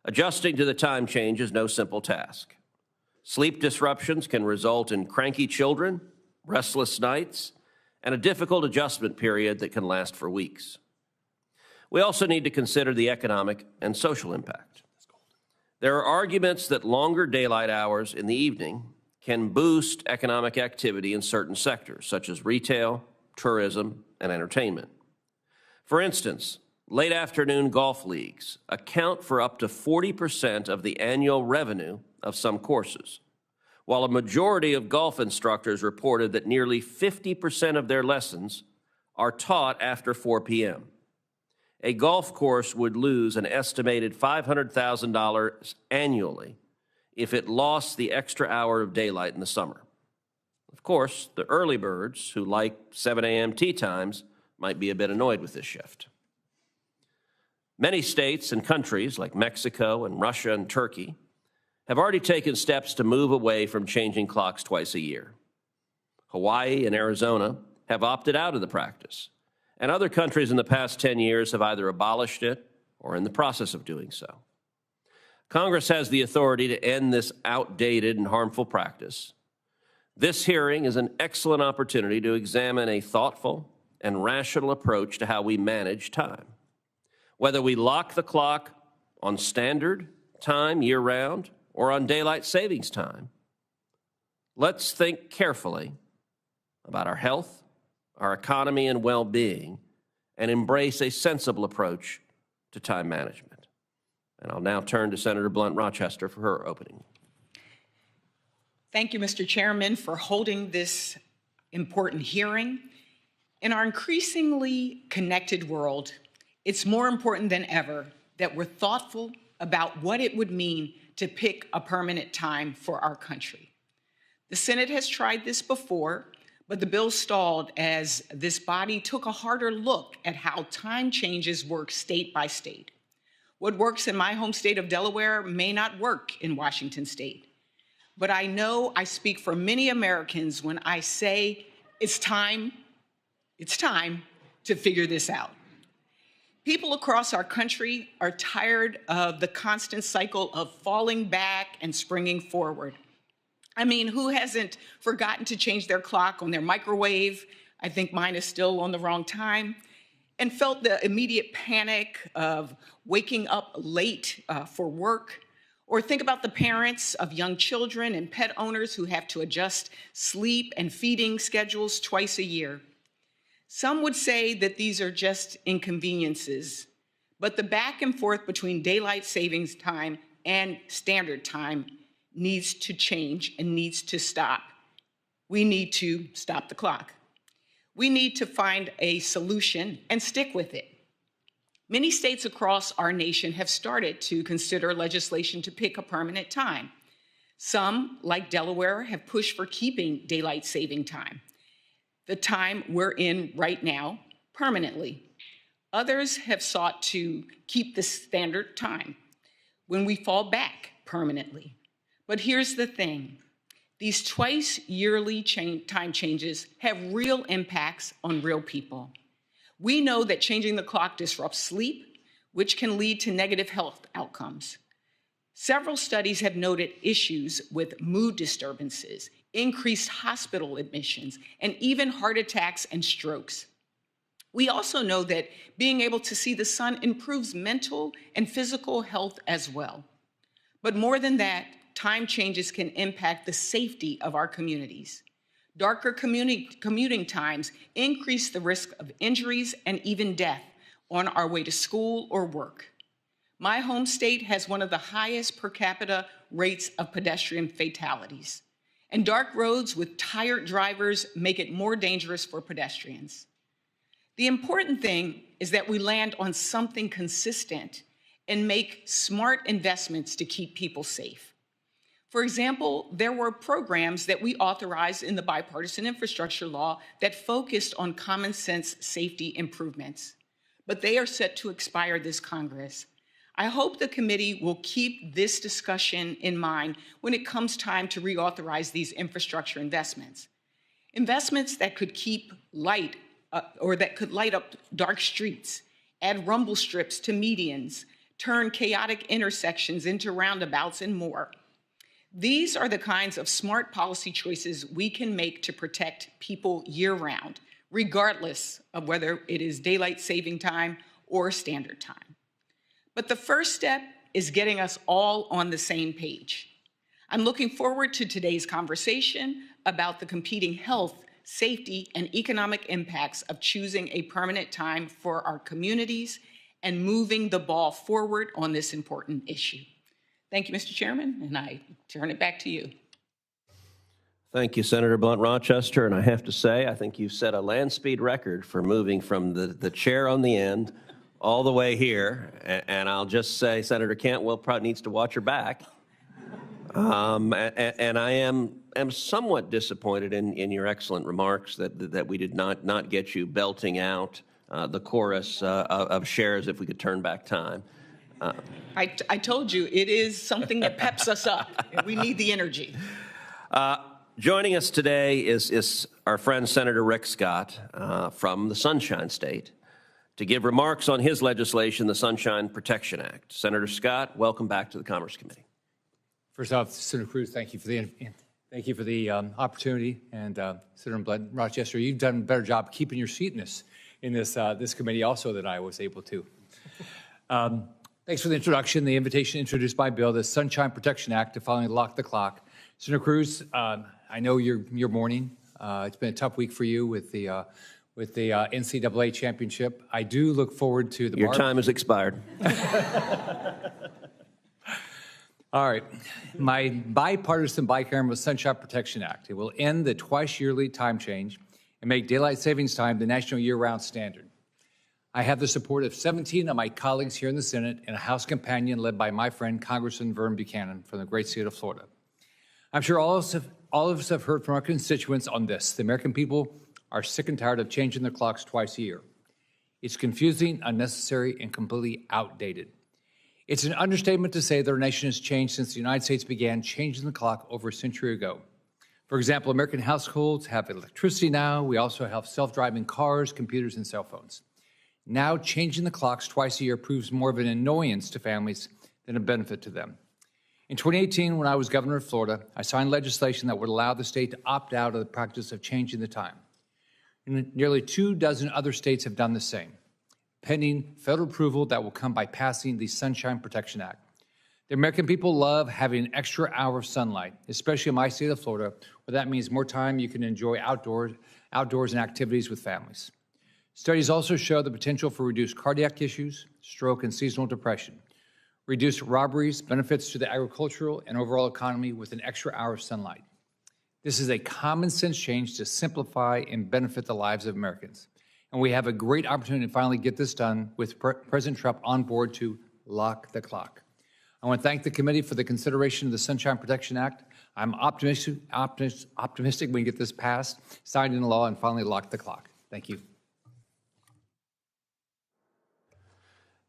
Adjusting to the time change is no simple task. Sleep disruptions can result in cranky children, restless nights, and a difficult adjustment period that can last for weeks. We also need to consider the economic and social impact. There are arguments that longer daylight hours in the evening can boost economic activity in certain sectors, such as retail, tourism, and entertainment. For instance, late afternoon golf leagues account for up to 40% of the annual revenue of some courses, while a majority of golf instructors reported that nearly 50% of their lessons are taught after 4 p.m. A golf course would lose an estimated $500,000 annually if it lost the extra hour of daylight in the summer. Of course, the early birds who like 7 a.m. tee times might be a bit annoyed with this shift. Many states and countries like Mexico and Russia and Turkey have already taken steps to move away from changing clocks twice a year. Hawaii and Arizona have opted out of the practice, and other countries in the past 10 years have either abolished it or are in the process of doing so. Congress has the authority to end this outdated and harmful practice. This hearing is an excellent opportunity to examine a thoughtful and rational approach to how we manage time. Whether we lock the clock on standard time year-round or on daylight savings time, let's think carefully about our health, our economy, and well-being, and embrace a sensible approach to time management. And I'll now turn to Senator Blunt Rochester for her opening. Thank you, Mr. Chairman, for holding this important hearing. In our increasingly connected world, it's more important than ever that we're thoughtful about what it would mean to pick a permanent time for our country. The Senate has tried this before, but the bill stalled as this body took a harder look at how time changes work state by state. What works in my home state of Delaware may not work in Washington state. But I know I speak for many Americans when I say it's time to figure this out. People across our country are tired of the constant cycle of falling back and springing forward. I mean, who hasn't forgotten to change their clock on their microwave? I think mine is still on the wrong time. And felt the immediate panic of waking up late for work. Or think about the parents of young children and pet owners who have to adjust sleep and feeding schedules twice a year. Some would say that these are just inconveniences, but the back and forth between daylight savings time and standard time needs to change and needs to stop. We need to stop the clock. We need to find a solution and stick with it. Many states across our nation have started to consider legislation to pick a permanent time. Some, like Delaware, have pushed for keeping daylight saving time, the time we're in right now, permanently. Others have sought to keep the standard time when we fall back permanently. But here's the thing. These twice yearly time changes have real impacts on real people. We know that changing the clock disrupts sleep, which can lead to negative health outcomes. Several studies have noted issues with mood disturbances, increased hospital admissions, and even heart attacks and strokes. We also know that being able to see the sun improves mental and physical health as well. But more than that, time changes can impact the safety of our communities. Darker commuting times increase the risk of injuries and even death on our way to school or work. My home state has one of the highest per capita rates of pedestrian fatalities, and dark roads with tired drivers make it more dangerous for pedestrians. The important thing is that we land on something consistent and make smart investments to keep people safe. For example, there were programs that we authorized in the bipartisan infrastructure law that focused on common sense safety improvements, but they are set to expire this Congress. I hope the committee will keep this discussion in mind when it comes time to reauthorize these infrastructure investments. Investments that could keep that could light up dark streets, add rumble strips to medians, turn chaotic intersections into roundabouts, and more. These are the kinds of smart policy choices we can make to protect people year-round, regardless of whether it is daylight saving time or standard time. But the first step is getting us all on the same page. I'm looking forward to today's conversation about the competing health, safety, and economic impacts of choosing a permanent time for our communities and moving the ball forward on this important issue. Thank you, Mr. Chairman, and I turn it back to you. Thank you, Senator Blunt Rochester. And I have to say, I think you've set a land speed record for moving from the chair on the end all the way here. And I'll just say, Senator Cantwell probably needs to watch her back. And I am somewhat disappointed in your excellent remarks that we did not get you belting out the chorus of shares if we could turn back time. I told you, it is something that peps us up. We need the energy. Joining us today is our friend Senator Rick Scott from the Sunshine State to give remarks on his legislation, the Sunshine Protection Act. Senator Scott, welcome back to the Commerce Committee. First off, Senator Cruz, thank you for the opportunity, and Senator Blunt Rochester, you've done a better job keeping your seat in this committee also than I was able to. Thanks for the introduction, the invitation to introduce my bill, the Sunshine Protection Act, to finally lock the clock. Senator Cruz, I know you're mourning. It's been a tough week for you with the NCAA championship. I do look forward to the. Your time has expired. All right. My bipartisan bicameral Sunshine Protection Act. It will end the twice-yearly time change and make daylight savings time the national year-round standard. I have the support of 17 of my colleagues here in the Senate and a House companion led by my friend, Congressman Vern Buchanan from the great state of Florida. I'm sure all of us have heard from our constituents on this. The American people are sick and tired of changing their clocks twice a year. It's confusing, unnecessary, and completely outdated. It's an understatement to say that our nation has changed since the United States began changing the clock over a century ago. For example, American households have electricity now. We also have self-driving cars, computers, and cell phones. Now, changing the clocks twice a year proves more of an annoyance to families than a benefit to them. In 2018, when I was governor of Florida, I signed legislation that would allow the state to opt out of the practice of changing the time. And nearly 24 other states have done the same, pending federal approval that will come by passing the Sunshine Protection Act. The American people love having an extra hour of sunlight, especially in my state of Florida, where that means more time you can enjoy outdoors and activities with families. Studies also show the potential for reduced cardiac issues, stroke, and seasonal depression. Reduced robberies, benefits to the agricultural and overall economy with an extra hour of sunlight. This is a common sense change to simplify and benefit the lives of Americans. And we have a great opportunity to finally get this done with President Trump on board to lock the clock. I want to thank the committee for the consideration of the Sunshine Protection Act. I'm optimistic we can get this passed, signed into law, and finally lock the clock. Thank you.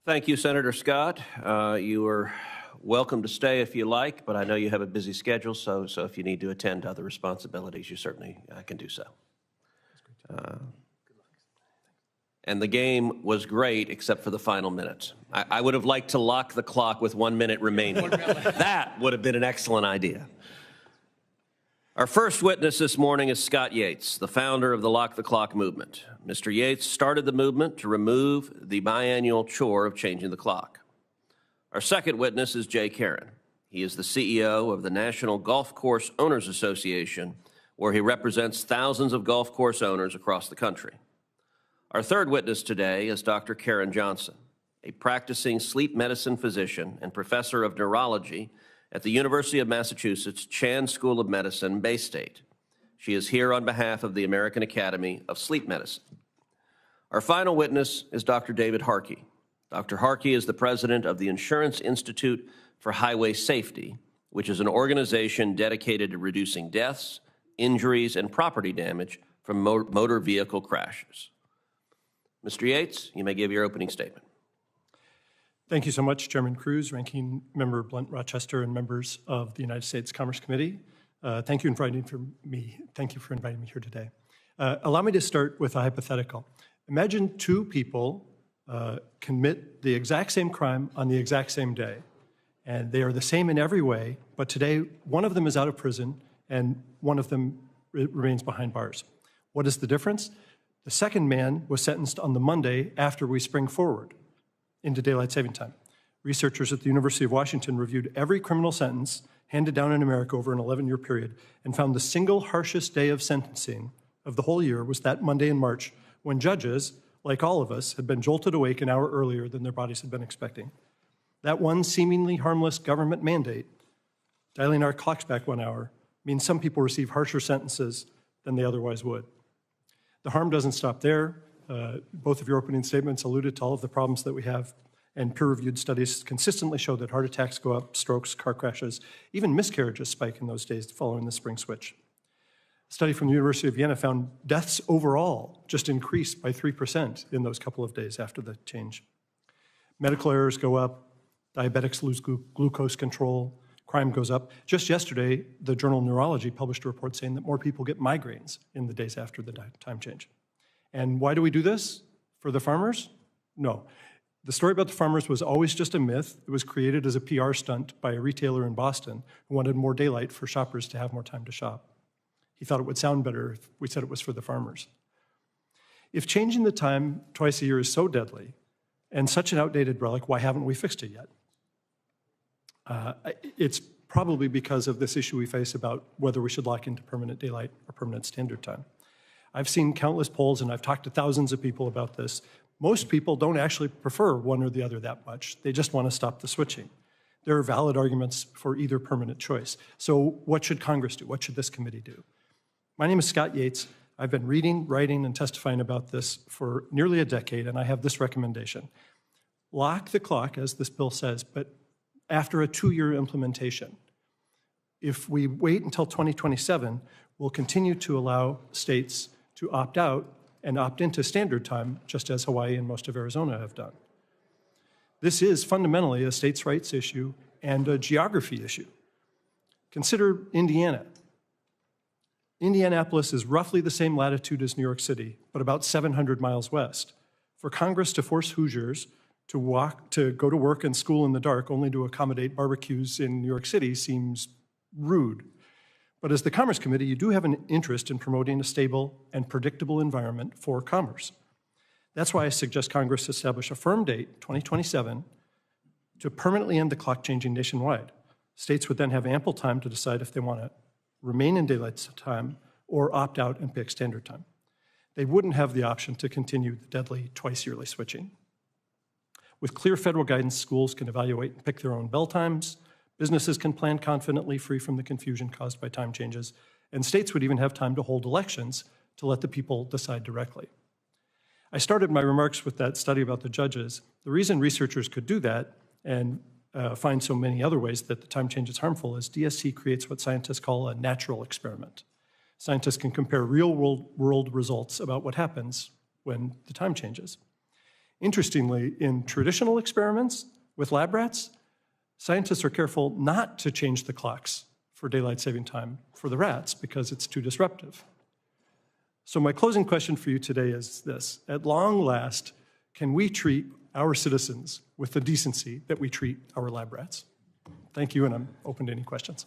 Thank you, Senator Scott. You are welcome to stay if you like, but I know you have a busy schedule, so if you need to attend to other responsibilities, you certainly can do so. And the game was great, except for the final minutes. I would have liked to lock the clock with 1 minute remaining. That would have been an excellent idea. Our first witness this morning is Scott Yates, the founder of the Lock the Clock movement. Mr. Yates started the movement to remove the biannual chore of changing the clock. Our second witness is Jay Caron. He is the CEO of the National Golf Course Owners Association, where he represents thousands of golf course owners across the country. Our third witness today is Dr. Karen Johnson, a practicing sleep medicine physician and professor of neurology at the University of Massachusetts Chan School of Medicine, Bay State. She is here on behalf of the American Academy of Sleep Medicine. Our final witness is Dr. David Harkey. Dr. Harkey is the president of the Insurance Institute for Highway Safety, which is an organization dedicated to reducing deaths, injuries, and property damage from motor vehicle crashes. Mr. Yates, you may give your opening statement. Thank you so much, Chairman Cruz, Ranking Member Blunt Rochester, and members of the United States Commerce Committee. Thank you for inviting me here today. Allow me to start with a hypothetical. Imagine two people commit the exact same crime on the exact same day. And they are the same in every way, but today one of them is out of prison and one of them remains behind bars. What is the difference? The second man was sentenced on the Monday after we spring forward into daylight saving time. Researchers at the University of Washington reviewed every criminal sentence handed down in America over an 11-year period and found the single harshest day of sentencing of the whole year was that Monday in March, when judges, like all of us, had been jolted awake an hour earlier than their bodies had been expecting. That one seemingly harmless government mandate, dialing our clocks back 1 hour, means some people receive harsher sentences than they otherwise would. The harm doesn't stop there. Both of your opening statements alluded to all of the problems that we have, and peer-reviewed studies consistently show that heart attacks go up, strokes, car crashes, even miscarriages spike in those days following the spring switch. A study from the University of Vienna found deaths overall just increased by 3% in those couple of days after the change. Medical errors go up, diabetics lose glucose control, crime goes up. Just yesterday, the journal Neurology published a report saying that more people get migraines in the days after the time change. And why do we do this? For the farmers? No. The story about the farmers was always just a myth. It was created as a PR stunt by a retailer in Boston who wanted more daylight for shoppers to have more time to shop. He thought it would sound better if we said it was for the farmers. If changing the time twice a year is so deadly and such an outdated relic, why haven't we fixed it yet? It's probably because of this issue we face about whether we should lock into permanent daylight or permanent standard time. I've seen countless polls and I've talked to thousands of people about this. Most people don't actually prefer one or the other that much. They just want to stop the switching. There are valid arguments for either permanent choice. So what should Congress do? What should this committee do? My name is Scott Yates. I've been reading, writing, and testifying about this for nearly a decade, and I have this recommendation. Lock the clock, as this bill says, but after a 2-year implementation. If we wait until 2027, we'll continue to allow states to opt out and opt into standard time, just as Hawaii and most of Arizona have done. This is fundamentally a states' rights issue and a geography issue. Consider Indiana. Indianapolis is roughly the same latitude as New York City, but about 700 miles west. For Congress to force Hoosiers to go to work and school in the dark only to accommodate barbecues in New York City seems rude. But as the Commerce Committee, you do have an interest in promoting a stable and predictable environment for commerce. That's why I suggest Congress establish a firm date, 2027, to permanently end the clock changing nationwide. States would then have ample time to decide if they want to remain in daylight time or opt out and pick standard time. They wouldn't have the option to continue the deadly twice-yearly switching. With clear federal guidance, schools can evaluate and pick their own bell times, businesses can plan confidently, free from the confusion caused by time changes, and states would even have time to hold elections to let the people decide directly. I started my remarks with that study about the judges. The reason researchers could do that and find so many other ways that the time change is harmful is DST creates what scientists call a natural experiment. Scientists can compare real-world results about what happens when the time changes. Interestingly, in traditional experiments with lab rats, scientists are careful not to change the clocks for daylight saving time for the rats because it's too disruptive. So my closing question for you today is this. At long last, can we treat our citizens with the decency that we treat our lab rats? Thank you, and I'm open to any questions.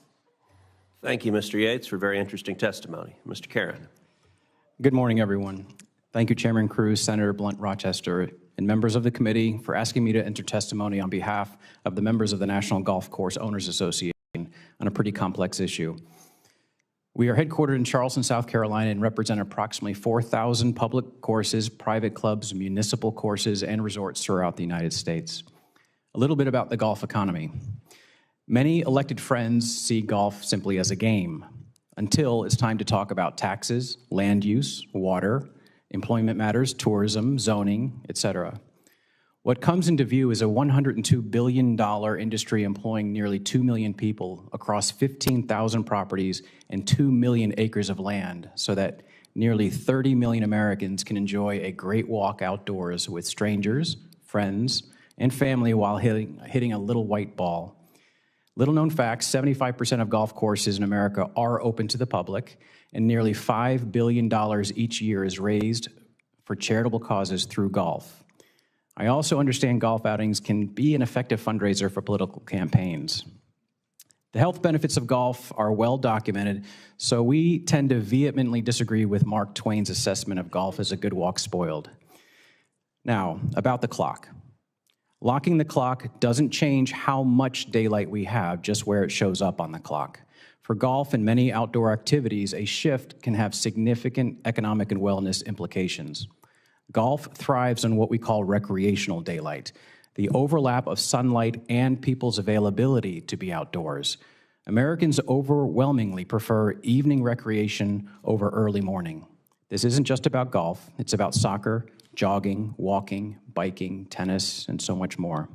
Thank you, Mr. Yates, for very interesting testimony. Mr. Karen. Good morning, everyone. Thank you, Chairman Cruz, Senator Blunt Rochester, and members of the committee for asking me to enter testimony on behalf of the members of the National Golf Course Owners Association on a pretty complex issue. We are headquartered in Charleston, South Carolina, and represent approximately 4,000 public courses, private clubs, municipal courses, and resorts throughout the United States. A little bit about the golf economy. Many elected friends see golf simply as a game, until it's time to talk about taxes, land use, water, employment matters, tourism, zoning, etc. What comes into view is a $102 billion industry employing nearly 2 million people across 15,000 properties and 2 million acres of land, so that nearly 30 million Americans can enjoy a great walk outdoors with strangers, friends, and family while hitting a little white ball. Little known fact, 75% of golf courses in America are open to the public, and nearly $5 billion each year is raised for charitable causes through golf. I also understand golf outings can be an effective fundraiser for political campaigns. The health benefits of golf are well documented, so we tend to vehemently disagree with Mark Twain's assessment of golf as a good walk spoiled. Now, about the clock. Locking the clock doesn't change how much daylight we have, just where it shows up on the clock. For golf and many outdoor activities, a shift can have significant economic and wellness implications. Golf thrives on what we call recreational daylight, the overlap of sunlight and people's availability to be outdoors. Americans overwhelmingly prefer evening recreation over early morning. This isn't just about golf, it's about soccer, jogging, walking, biking, tennis, and so much more.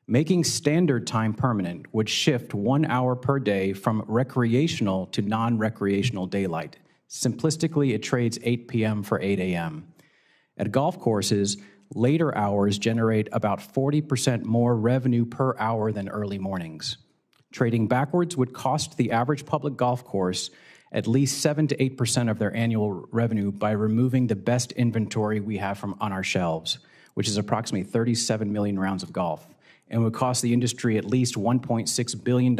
Making standard time permanent would shift 1 hour per day from recreational to non-recreational daylight. Simplistically, it trades 8 p.m. for 8 a.m. At golf courses, later hours generate about 40% more revenue per hour than early mornings. Trading backwards would cost the average public golf course at least 7 to 8% of their annual revenue by removing the best inventory we have from on our shelves, which is approximately 37 million rounds of golf, and would cost the industry at least $1.6 billion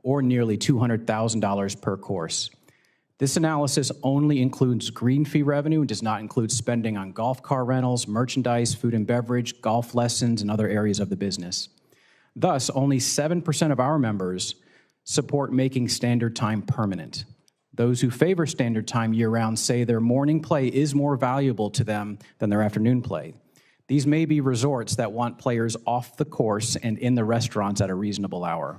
or nearly $200,000 per course. This analysis only includes green fee revenue and does not include spending on golf car rentals, merchandise, food and beverage, golf lessons, and other areas of the business. Thus, only 7% of our members support making standard time permanent. Those who favor standard time year-round say their morning play is more valuable to them than their afternoon play. These may be resorts that want players off the course and in the restaurants at a reasonable hour.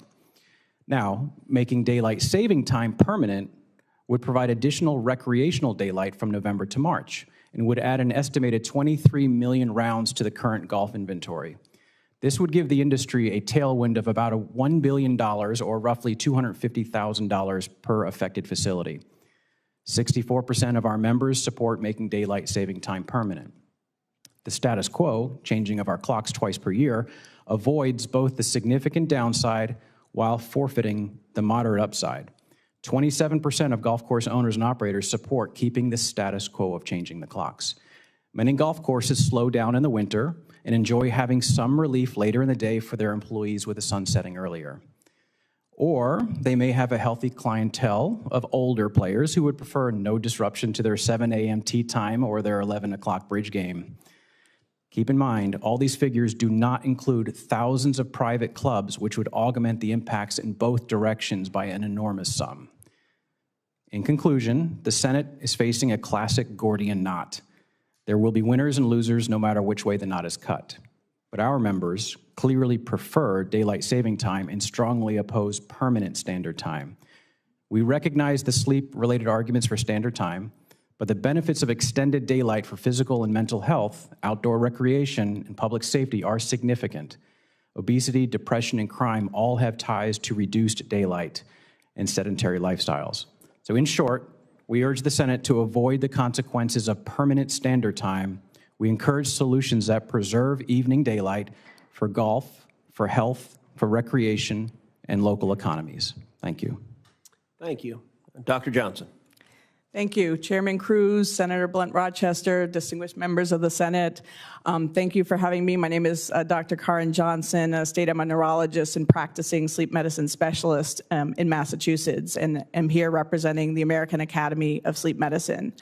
Now, making daylight saving time permanent would provide additional recreational daylight from November to March and would add an estimated 23 million rounds to the current golf inventory. This would give the industry a tailwind of about $1 billion or roughly $250,000 per affected facility. 64% of our members support making daylight saving time permanent. The status quo, changing of our clocks twice per year, avoids both the significant downside while forfeiting the moderate upside. 27% of golf course owners and operators support keeping the status quo of changing the clocks. Many golf courses slow down in the winter and enjoy having some relief later in the day for their employees with the sun setting earlier. Or they may have a healthy clientele of older players who would prefer no disruption to their 7 a.m. tee time or their 11 o'clock bridge game. Keep in mind, all these figures do not include thousands of private clubs, which would augment the impacts in both directions by an enormous sum. In conclusion, the Senate is facing a classic Gordian knot. There will be winners and losers no matter which way the knot is cut. But our members clearly prefer daylight saving time and strongly oppose permanent standard time. We recognize the sleep-related arguments for standard time, but the benefits of extended daylight for physical and mental health, outdoor recreation, and public safety are significant. Obesity, depression, and crime all have ties to reduced daylight and sedentary lifestyles. So in short, we urge the Senate to avoid the consequences of permanent standard time. We encourage solutions that preserve evening daylight for golf, for health, for recreation, and local economies. Thank you. Thank you. Dr. Johnson. Thank you, Chairman Cruz, Senator Blunt Rochester, distinguished members of the Senate. Thank you for having me. My name is Dr. Karen Johnson, I'm a neurologist and practicing sleep medicine specialist in Massachusetts, and am here representing the American Academy of Sleep Medicine.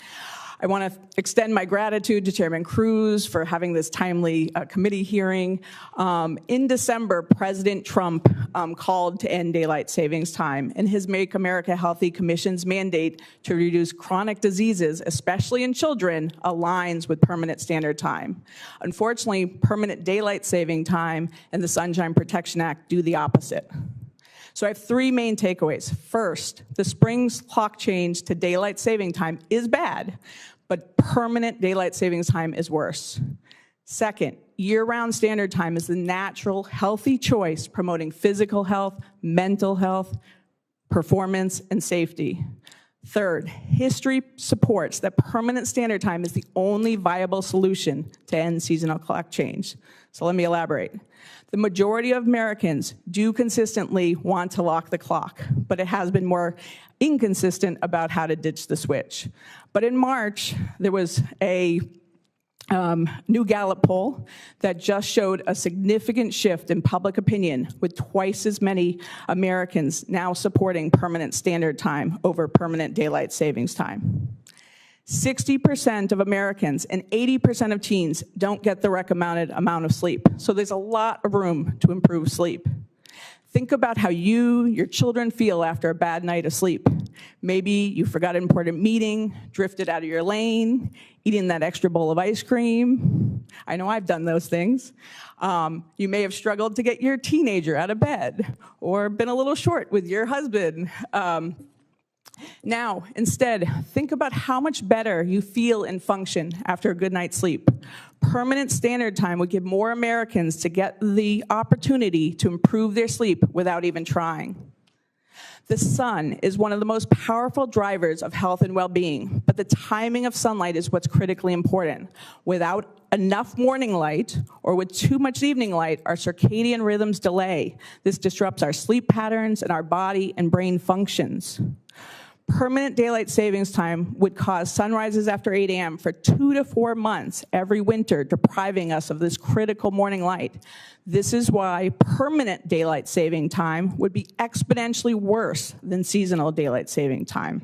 I want to extend my gratitude to Chairman Cruz for having this timely committee hearing. In December, President Trump called to end daylight savings time, and his Make America Healthy Commission's mandate to reduce chronic diseases, especially in children, aligns with permanent standard time. Unfortunately, permanent daylight saving time and the Sunshine Protection Act do the opposite. So I have three main takeaways. First, the spring clock change to daylight saving time is bad, but permanent daylight savings time is worse. Second, year-round standard time is the natural, healthy choice promoting physical health, mental health, performance, and safety. Third, history supports that permanent standard time is the only viable solution to end seasonal clock change. So let me elaborate. The majority of Americans do consistently want to lock the clock, but it has been more inconsistent about how to ditch the switch. But in March, there was a new Gallup poll that just showed a significant shift in public opinion, with twice as many Americans now supporting permanent standard time over permanent daylight savings time. 60% of Americans and 80% of teens don't get the recommended amount of sleep. So there's a lot of room to improve sleep. Think about how your children feel after a bad night of sleep. Maybe you forgot an important meeting, drifted out of your lane, eating that extra bowl of ice cream. I know I've done those things. You may have struggled to get your teenager out of bed, or been a little short with your husband. Now, instead, think about how much better you feel and function after a good night's sleep. Permanent standard time would give more Americans to get the opportunity to improve their sleep without even trying. The sun is one of the most powerful drivers of health and well-being, but the timing of sunlight is what's critically important. Without enough morning light or with too much evening light, our circadian rhythms delay. This disrupts our sleep patterns and our body and brain functions. Permanent daylight savings time would cause sunrises after 8 a.m. for 2 to 4 months every winter, depriving us of this critical morning light. This is why permanent daylight saving time would be exponentially worse than seasonal daylight saving time.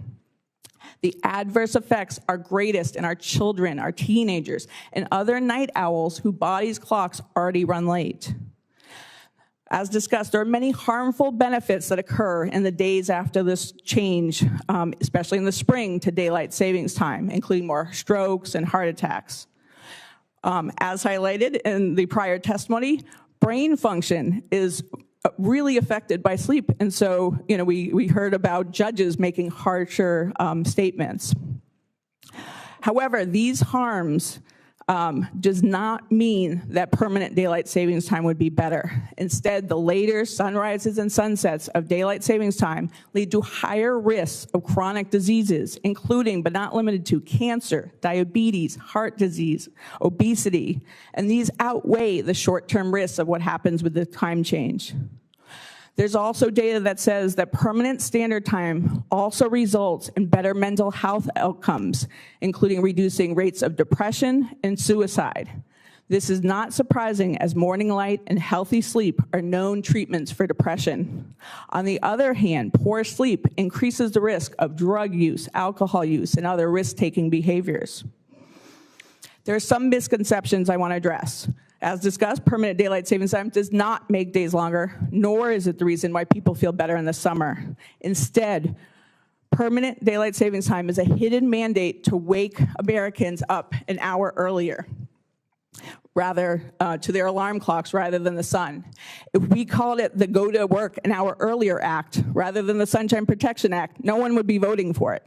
The adverse effects are greatest in our children, our teenagers, and other night owls whose bodies' clocks already run late. As discussed, there are many harmful benefits that occur in the days after this change, especially in the spring, to daylight savings time, including more strokes and heart attacks. As highlighted in the prior testimony, brain function is really affected by sleep. And so, we heard about judges making harsher statements. However, these harms does not mean that permanent daylight savings time would be better. Instead, the later sunrises and sunsets of daylight savings time lead to higher risks of chronic diseases, including but not limited to cancer, diabetes, heart disease, obesity, and these outweigh the short-term risks of what happens with the time change. There's also data that says that permanent standard time also results in better mental health outcomes, including reducing rates of depression and suicide. This is not surprising, as morning light and healthy sleep are known treatments for depression. On the other hand, poor sleep increases the risk of drug use, alcohol use, and other risk-taking behaviors. There are some misconceptions I want to address. As discussed, permanent daylight savings time does not make days longer, nor is it the reason why people feel better in the summer. Instead, permanent daylight savings time is a hidden mandate to wake Americans up an hour earlier, to their alarm clocks rather than the sun. If we called it the Go to Work an Hour Earlier Act rather than the Sunshine Protection Act, no one would be voting for it.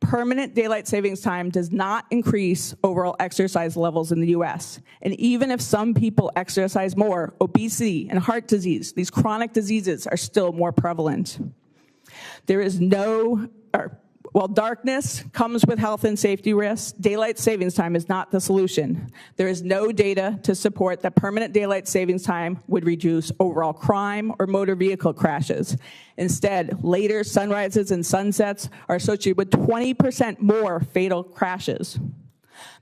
Permanent daylight savings time does not increase overall exercise levels in the U.S. And even if some people exercise more, obesity and heart disease, these chronic diseases, are still more prevalent. While darkness comes with health and safety risks, daylight savings time is not the solution. There is no data to support that permanent daylight savings time would reduce overall crime or motor vehicle crashes. Instead, later sunrises and sunsets are associated with 20% more fatal crashes.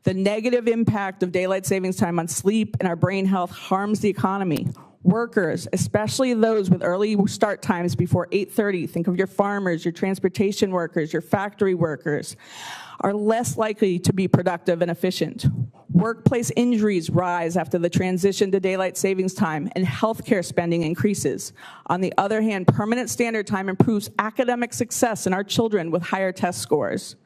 The negative impact of daylight savings time on sleep and our brain health harms the economy. Workers, especially those with early start times before 8:30, think of your farmers, your transportation workers, your factory workers, are less likely to be productive and efficient. Workplace injuries rise after the transition to daylight savings time, and healthcare spending increases. On the other hand, permanent standard time improves academic success in our children with higher test scores.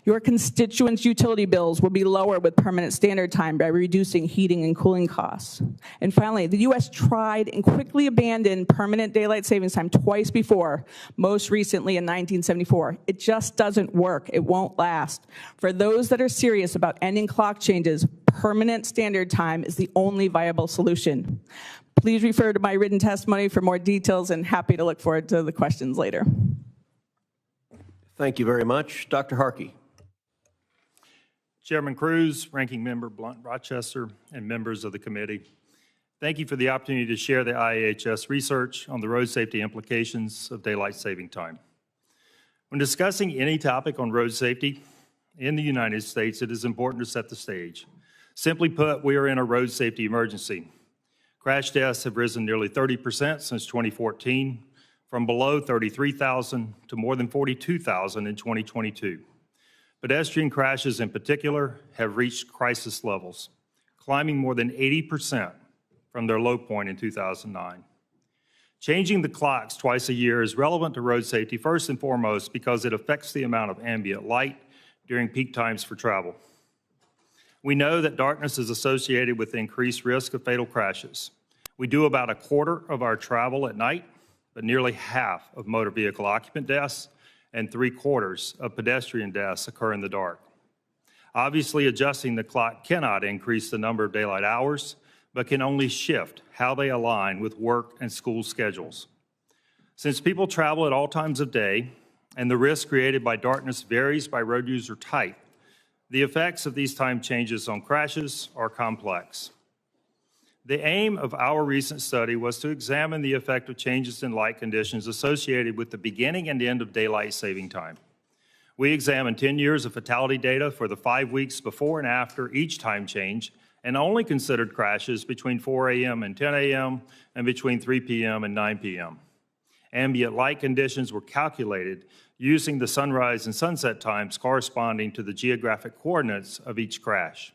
Your constituents' utility bills will be lower with permanent standard time by reducing heating and cooling costs. And finally, the U.S. tried and quickly abandoned permanent daylight savings time twice before, most recently in 1974. It just doesn't work. It won't last. For those that are serious about ending clock changes, permanent standard time is the only viable solution. Please refer to my written testimony for more details, and happy to look forward to the questions later. Thank you very much. Dr. Harkey. Chairman Cruz, Ranking Member Blunt Rochester, and members of the committee, thank you for the opportunity to share the IAHS research on the road safety implications of daylight saving time. When discussing any topic on road safety, in the United States, it is important to set the stage. Simply put, we are in a road safety emergency. Crash deaths have risen nearly 30% since 2014, from below 33,000 to more than 42,000 in 2022. Pedestrian crashes in particular have reached crisis levels, climbing more than 80% from their low point in 2009. Changing the clocks twice a year is relevant to road safety first and foremost because it affects the amount of ambient light during peak times for travel. We know that darkness is associated with increased risk of fatal crashes. We do about a quarter of our travel at night, but nearly half of motor vehicle occupant deaths and 3/4 of pedestrian deaths occur in the dark. Obviously, adjusting the clock cannot increase the number of daylight hours, but can only shift how they align with work and school schedules. Since people travel at all times of day, and the risk created by darkness varies by road user type, the effects of these time changes on crashes are complex. The aim of our recent study was to examine the effect of changes in light conditions associated with the beginning and end of daylight saving time. We examined 10 years of fatality data for the 5 weeks before and after each time change, and only considered crashes between 4 a.m. and 10 a.m. and between 3 p.m. and 9 p.m. Ambient light conditions were calculated using the sunrise and sunset times corresponding to the geographic coordinates of each crash.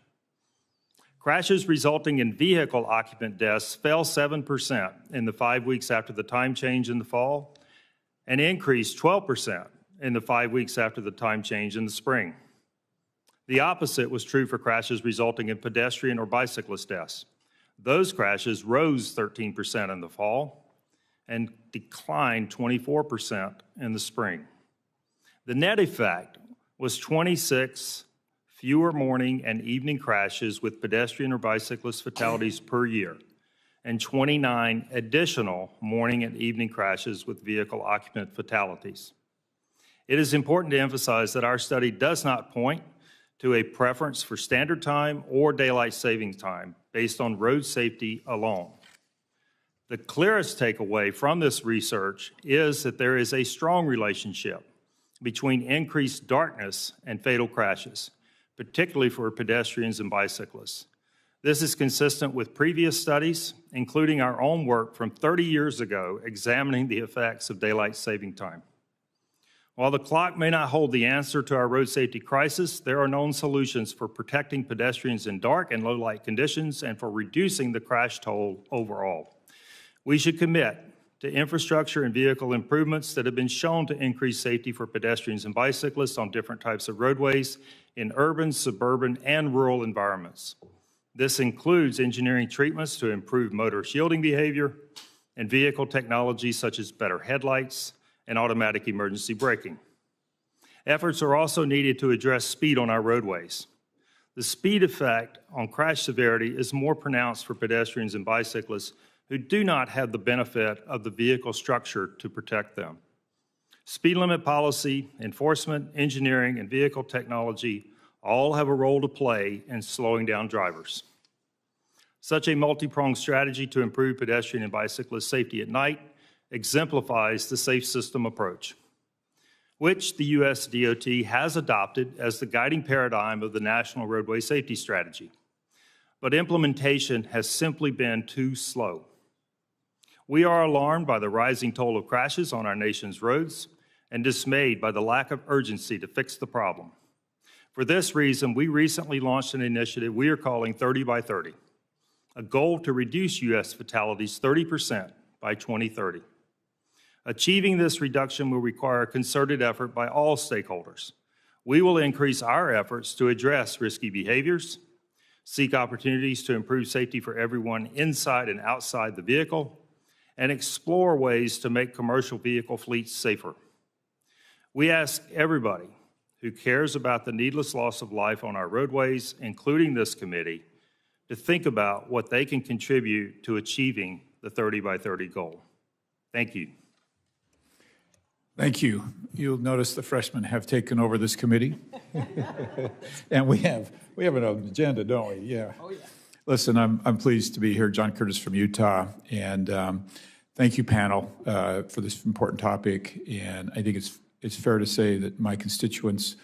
Crashes resulting in vehicle occupant deaths fell 7% in the 5 weeks after the time change in the fall and increased 12% in the 5 weeks after the time change in the spring. The opposite was true for crashes resulting in pedestrian or bicyclist deaths. Those crashes rose 13% in the fall and declined 24% in the spring. The net effect was 26 fewer morning and evening crashes with pedestrian or bicyclist fatalities per year, and 29 additional morning and evening crashes with vehicle occupant fatalities. It is important to emphasize that our study does not point to a preference for standard time or daylight saving time based on road safety alone. The clearest takeaway from this research is that there is a strong relationship between increased darkness and fatal crashes, particularly for pedestrians and bicyclists. This is consistent with previous studies, including our own work from 30 years ago examining the effects of daylight saving time. While the clock may not hold the answer to our road safety crisis, there are known solutions for protecting pedestrians in dark and low light conditions and for reducing the crash toll overall. We should commit to infrastructure and vehicle improvements that have been shown to increase safety for pedestrians and bicyclists on different types of roadways in urban, suburban, and rural environments. This includes engineering treatments to improve motor shielding behavior and vehicle technology such as better headlights and automatic emergency braking. Efforts are also needed to address speed on our roadways. The speed effect on crash severity is more pronounced for pedestrians and bicyclists who do not have the benefit of the vehicle structure to protect them. Speed limit policy, enforcement, engineering, and vehicle technology all have a role to play in slowing down drivers. Such a multi-pronged strategy to improve pedestrian and bicyclist safety at night exemplifies the safe system approach, which the U.S. DOT has adopted as the guiding paradigm of the National Roadway Safety Strategy. But implementation has simply been too slow. We are alarmed by the rising toll of crashes on our nation's roads and dismayed by the lack of urgency to fix the problem. For this reason, we recently launched an initiative we are calling 30 by 30, a goal to reduce U.S. fatalities 30% by 2030. Achieving this reduction will require a concerted effort by all stakeholders. We will increase our efforts to address risky behaviors, seek opportunities to improve safety for everyone inside and outside the vehicle, and explore ways to make commercial vehicle fleets safer. We ask everybody who cares about the needless loss of life on our roadways, including this committee, to think about what they can contribute to achieving the 30 by 30 goal. Thank you. Thank you. You'll notice the freshmen have taken over this committee. And we have an agenda, don't we? Yeah. Oh, yeah. Listen, I'm pleased to be here. John Curtis from Utah. And thank you, panel, for this important topic. And I think it's fair to say that my constituents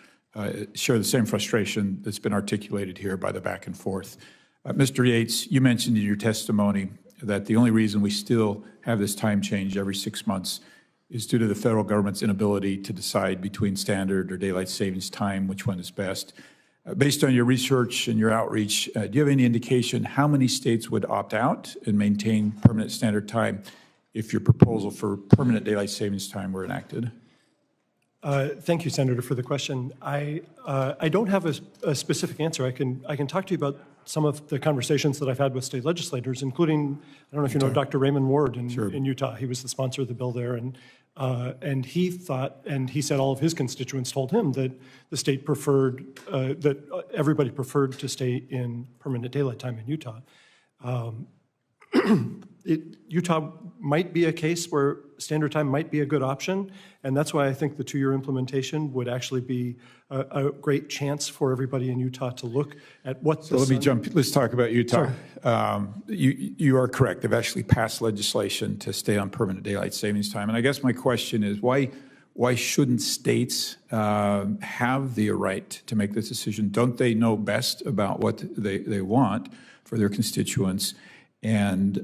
share the same frustration that's been articulated here by the back and forth. Mr. Yates, you mentioned in your testimony that the only reason we still have this time change every 6 months is due to the federal government's inability to decide between standard or daylight savings time, which one is best. Based on your research and your outreach, do you have any indication how many states would opt out and maintain permanent standard time if your proposal for permanent daylight savings time were enacted? Thank you, Senator, for the question. I don't have a specific answer. I can talk to you about some of the conversations that I've had with state legislators, including, I don't know if you know Dr. Raymond Ward in Utah. He was the sponsor of the bill there, and he thought, and he said all of his constituents told him that the state preferred, that everybody preferred to stay in permanent daylight time in Utah. Utah might be a case where standard time might be a good option, and that's why I think the 2-year implementation would actually be a great chance for everybody in Utah to look at what. So let's talk about Utah. You are correct. They've actually passed legislation to stay on permanent daylight savings time. And I guess my question is, why shouldn't states have the right to make this decision? Don't they know best about what they want for their constituents? And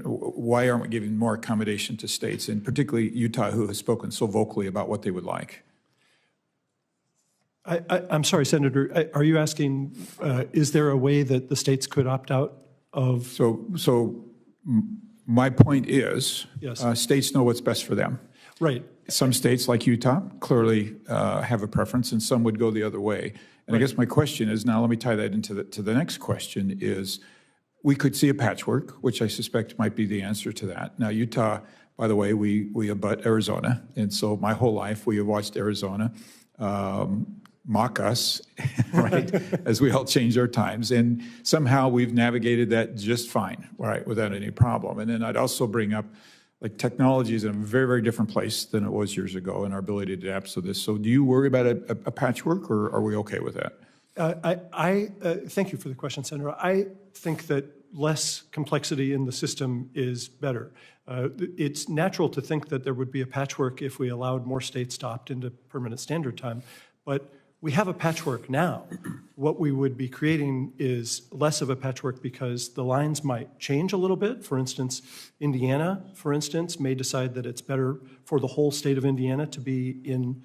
why aren't we giving more accommodation to states, and particularly Utah, who has spoken so vocally about what they would like? I'm sorry, Senator, are you asking, is there a way that the states could opt out of? So my point is, yes. States know what's best for them. Right. Some states, like Utah, clearly have a preference, and some would go the other way. And I guess my question is, now let me tie that into the next question, is we could see a patchwork, which I suspect might be the answer to that. Now, Utah, by the way, we abut Arizona, and so my whole life we have watched Arizona mock us, right, as we all change our times, and somehow we've navigated that just fine, right, without any problem. And then I'd also bring up, like, technology is in a very, very different place than it was years ago, and our ability to adapt to this. So do you worry about a patchwork, or are we okay with that? Thank you for the question, Senator. I think that less complexity in the system is better. It's natural to think that there would be a patchwork if we allowed more states to opt into permanent standard time, but we have a patchwork now. What we would be creating is less of a patchwork because the lines might change a little bit. For instance, Indiana, for instance, may decide that it's better for the whole state of Indiana to be in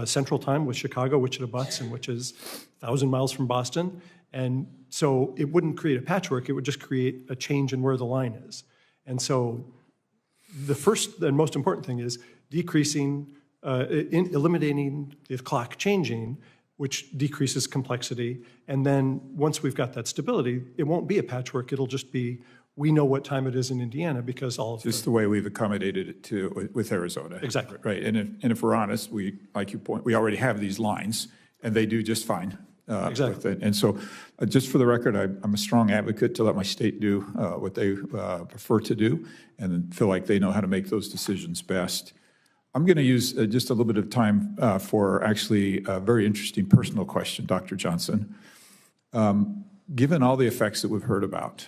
Central Time with Chicago, which it abuts and which is 1,000 miles from Boston. And so it wouldn't create a patchwork, it would just create a change in where the line is. And so the first and most important thing is decreasing, eliminating the clock changing, which decreases complexity. And then once we've got that stability, it won't be a patchwork, it'll just be, we know what time it is in Indiana because all of just the way we've accommodated it with Arizona. Exactly. Right, and if we're honest, like you point, we already have these lines, and they do just fine. Exactly. With it. And so, just for the record, I'm a strong advocate to let my state do what they prefer to do, and feel like they know how to make those decisions best. I'm going to use just a little bit of time for actually a very interesting personal question, Dr. Johnson. Given all the effects that we've heard about,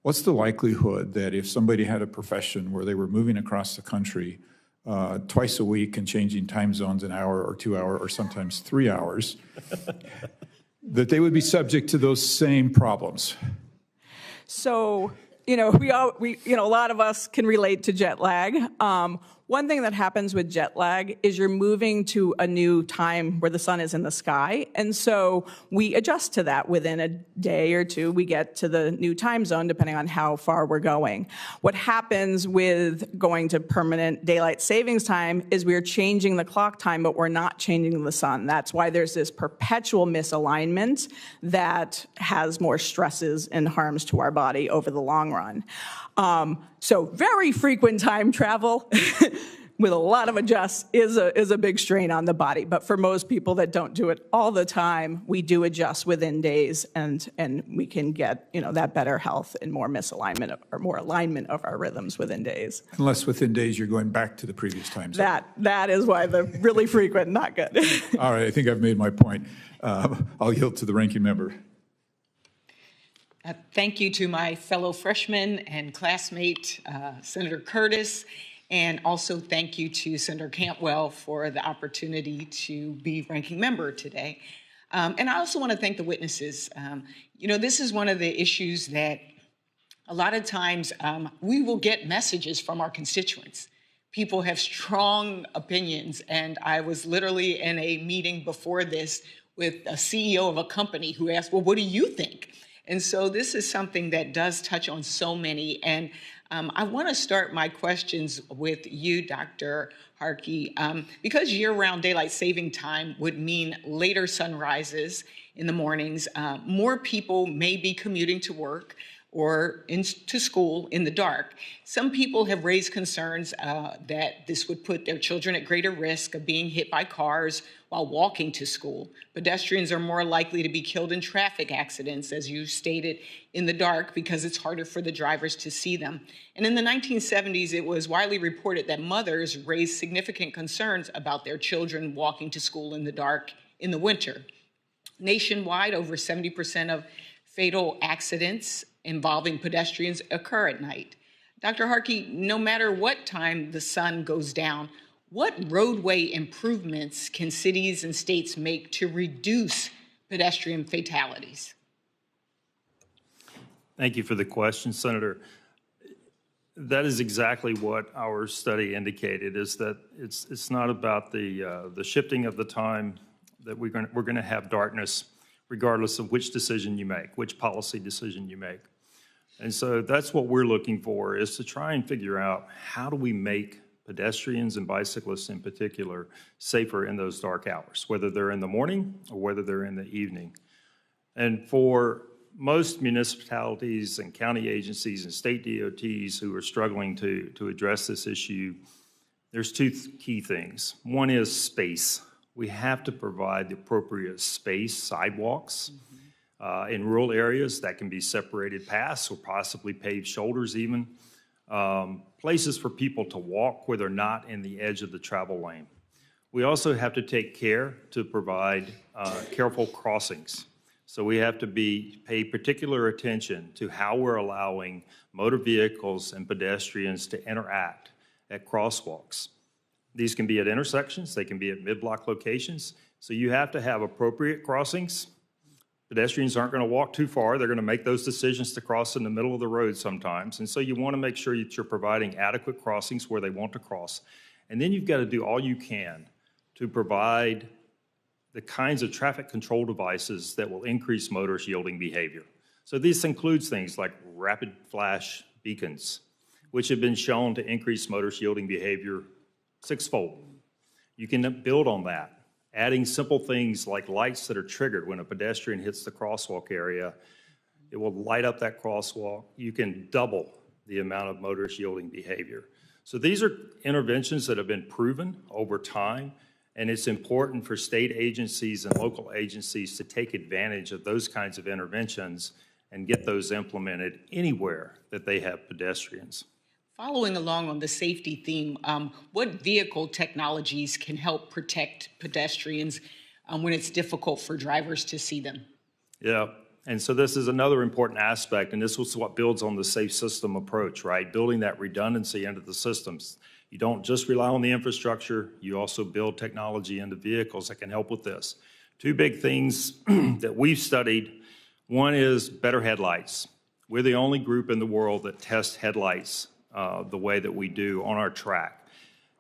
what's the likelihood that if somebody had a profession where they were moving across the country twice a week and changing time zones an hour or 2 hours or sometimes 3 hours, that they would be subject to those same problems? So, a lot of us can relate to jet lag. One thing that happens with jet lag is you're moving to a new time where the sun is in the sky. And so we adjust to that within a day or two. We get to the new time zone depending on how far we're going. What happens with going to permanent daylight savings time is we're changing the clock time, but we're not changing the sun. That's why there's this perpetual misalignment that has more stresses and harms to our body over the long run. So very frequent time travel with a lot of adjusts is a big strain on the body. But for most people that don't do it all the time, we do adjust within days, and we can get that better health and more misalignment or more alignment of our rhythms within days. Unless within days you're going back to the previous time zone. That is why the really frequent, not good. All right, I think I've made my point. I'll yield to the ranking member. Thank you to my fellow freshman and classmate, Senator Curtis, And also thank you to Senator Cantwell for the opportunity to be ranking member today. And I also want to thank the witnesses. This is one of the issues that a lot of times we will get messages from our constituents. People have strong opinions, and I was literally in a meeting before this with a CEO of a company who asked, well, what do you think? And so this is something that does touch on so many. And I want to start my questions with you, Dr. Harkey, because year-round daylight saving time would mean later sunrises in the mornings. More people may be commuting to work or into school in the dark. Some people have raised concerns that this would put their children at greater risk of being hit by cars while walking to school. Pedestrians are more likely to be killed in traffic accidents, as you stated, in the dark because it's harder for the drivers to see them. And in the 1970s, it was widely reported that mothers raised significant concerns about their children walking to school in the dark in the winter. Nationwide, over 70% of fatal accidents involving pedestrians occur at night. Dr. Harkey, no matter what time the sun goes down, what roadway improvements can cities and states make to reduce pedestrian fatalities? Thank you for the question, Senator. That is exactly what our study indicated, is that it's not about the shifting of the time that we're going to have darkness, regardless of which decision you make, which policy decision you make. And so that's what we're looking for, is to try and figure out how do we make pedestrians and bicyclists in particular safer in those dark hours, whether they're in the morning or whether they're in the evening. And for most municipalities and county agencies and state DOTs who are struggling to address this issue, there's two key things. One is space. We have to provide the appropriate space, sidewalks, in rural areas that can be separated paths or possibly paved shoulders even. Places for people to walk where they're not in the edge of the travel lane. We also have to take care to provide careful crossings. So we have to pay particular attention to how we're allowing motor vehicles and pedestrians to interact at crosswalks. These can be at intersections, they can be at mid-block locations. So you have to have appropriate crossings. Pedestrians aren't going to walk too far. They're going to make those decisions to cross in the middle of the road sometimes. And so you want to make sure that you're providing adequate crossings where they want to cross. And then you've got to do all you can to provide the kinds of traffic control devices that will increase motorist yielding behavior. So this includes things like rapid flash beacons, which have been shown to increase motorist yielding behavior sixfold. You can build on that. Adding simple things like lights that are triggered when a pedestrian hits the crosswalk area, it will light up that crosswalk. You can double the amount of motorist yielding behavior. So these are interventions that have been proven over time, and it's important for state agencies and local agencies to take advantage of those kinds of interventions and get those implemented anywhere that they have pedestrians. Following along on the safety theme, what vehicle technologies can help protect pedestrians when it's difficult for drivers to see them? Yeah, and so this is another important aspect, and this was what builds on the safe system approach, right? Building that redundancy into the systems. You don't just rely on the infrastructure, you also build technology into vehicles that can help with this. Two big things that we've studied. One is better headlights. We're the only group in the world that tests headlights the way that we do on our track.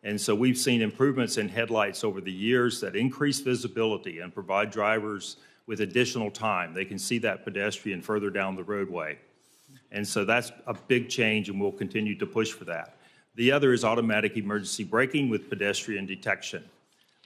And so we've seen improvements in headlights over the years that increase visibility and provide drivers with additional time. They can see that pedestrian further down the roadway. And so that's a big change, and we'll continue to push for that. The other is automatic emergency braking with pedestrian detection.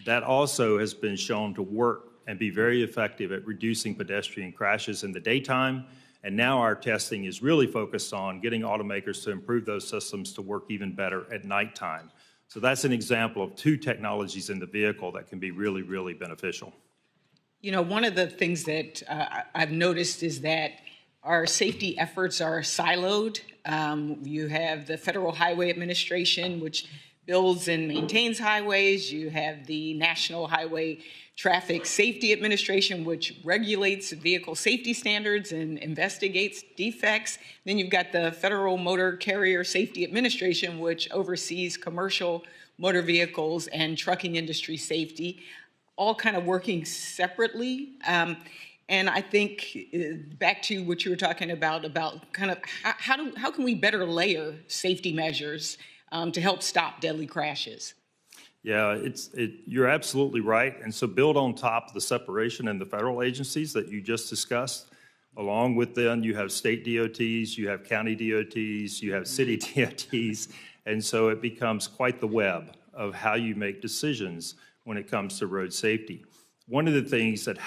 That also has been shown to work and be very effective at reducing pedestrian crashes in the daytime. And now our testing is really focused on getting automakers to improve those systems to work even better at nighttime. So that's an example of two technologies in the vehicle that can be really, really beneficial. You know, one of the things that I've noticed is that our safety efforts are siloed. You have the Federal Highway Administration, which builds and maintains highways. You have the National Highway Traffic Safety Administration, which regulates vehicle safety standards and investigates defects. Then you've got the Federal Motor Carrier Safety Administration, which oversees commercial motor vehicles and trucking industry safety, all kind of working separately. And I think back to what you were talking about kind of how can we better layer safety measures to help stop deadly crashes? Yeah, you're absolutely right. And so build on top of the separation in the federal agencies that you just discussed. Along with them, you have state DOTs, you have county DOTs, you have city DOTs. And so it becomes quite the web of how you make decisions when it comes to road safety. One of the things that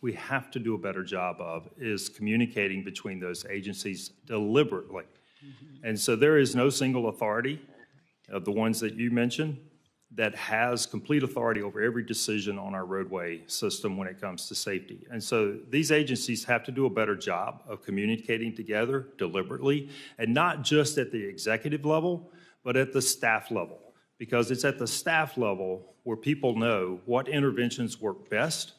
we have to do a better job of is communicating between those agencies deliberately. And so there is no single authority of the ones that you mentioned that has complete authority over every decision on our roadway system when it comes to safety. And so these agencies have to do a better job of communicating together deliberately, and not just at the executive level, but at the staff level, because it's at the staff level where people know what interventions work best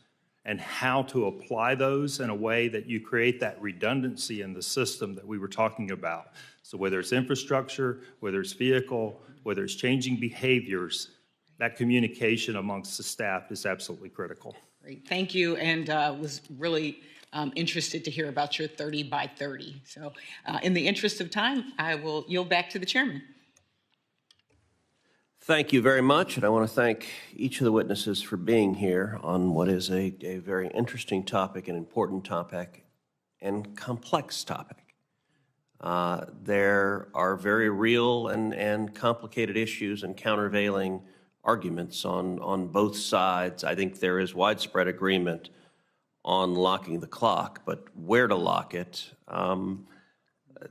and how to apply those in a way that you create that redundancy in the system that we were talking about. So whether it's infrastructure, whether it's vehicle, whether it's changing behaviors, that communication amongst the staff is absolutely critical. Great, thank you, and was really interested to hear about your 30 by 30. So in the interest of time, I will yield back to the chairman. Thank you very much, and I want to thank each of the witnesses for being here on what is a very interesting topic, an important topic, and complex topic. There are very real and complicated issues and countervailing arguments on both sides. I think there is widespread agreement on locking the clock, but where to lock it.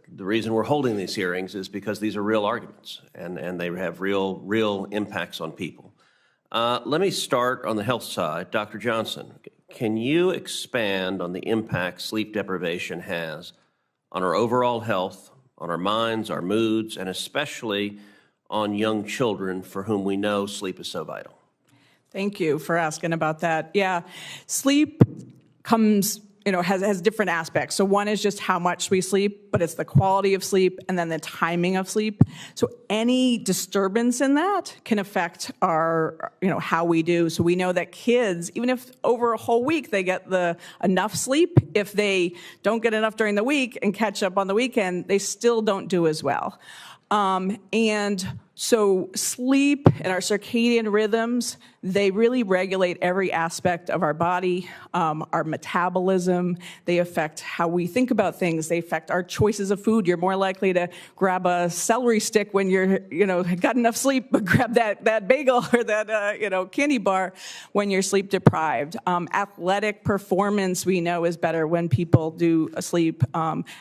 The reason we're holding these hearings is because these are real arguments, and they have real impacts on people. Let me start on the health side. Dr. Johnson, can you expand on the impact sleep deprivation has on our overall health, on our minds, our moods, and especially on young children for whom we know sleep is so vital? Thank you for asking about that. Yeah, sleep comes, has different aspects. So one is just how much we sleep, but it's the quality of sleep and then the timing of sleep. So any disturbance in that can affect our, how we do. So we know that kids, even if over a whole week they get enough sleep, if they don't get enough during the week and catch up on the weekend, they still don't do as well. And so sleep and our circadian rhythms, they really regulate every aspect of our body, our metabolism. They affect how we think about things. They affect our choices of food. You're more likely to grab a celery stick when you're, got enough sleep, but grab that bagel or that, candy bar when you're sleep deprived. Athletic performance, we know, is better when people do sleep.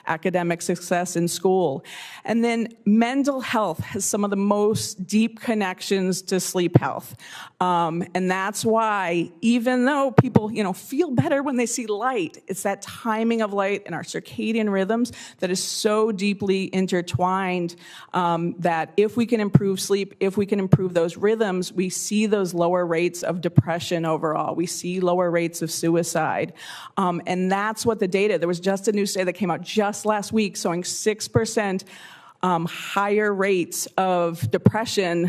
Academic success in school. And then mental health has some of the most deep connections to sleep health. And that's why, even though people, feel better when they see light, it's that timing of light and our circadian rhythms that is so deeply intertwined that if we can improve sleep, if we can improve those rhythms, we see those lower rates of depression overall. We see lower rates of suicide. And that's what the data, there was just a new study that came out just last week showing 6% higher rates of depression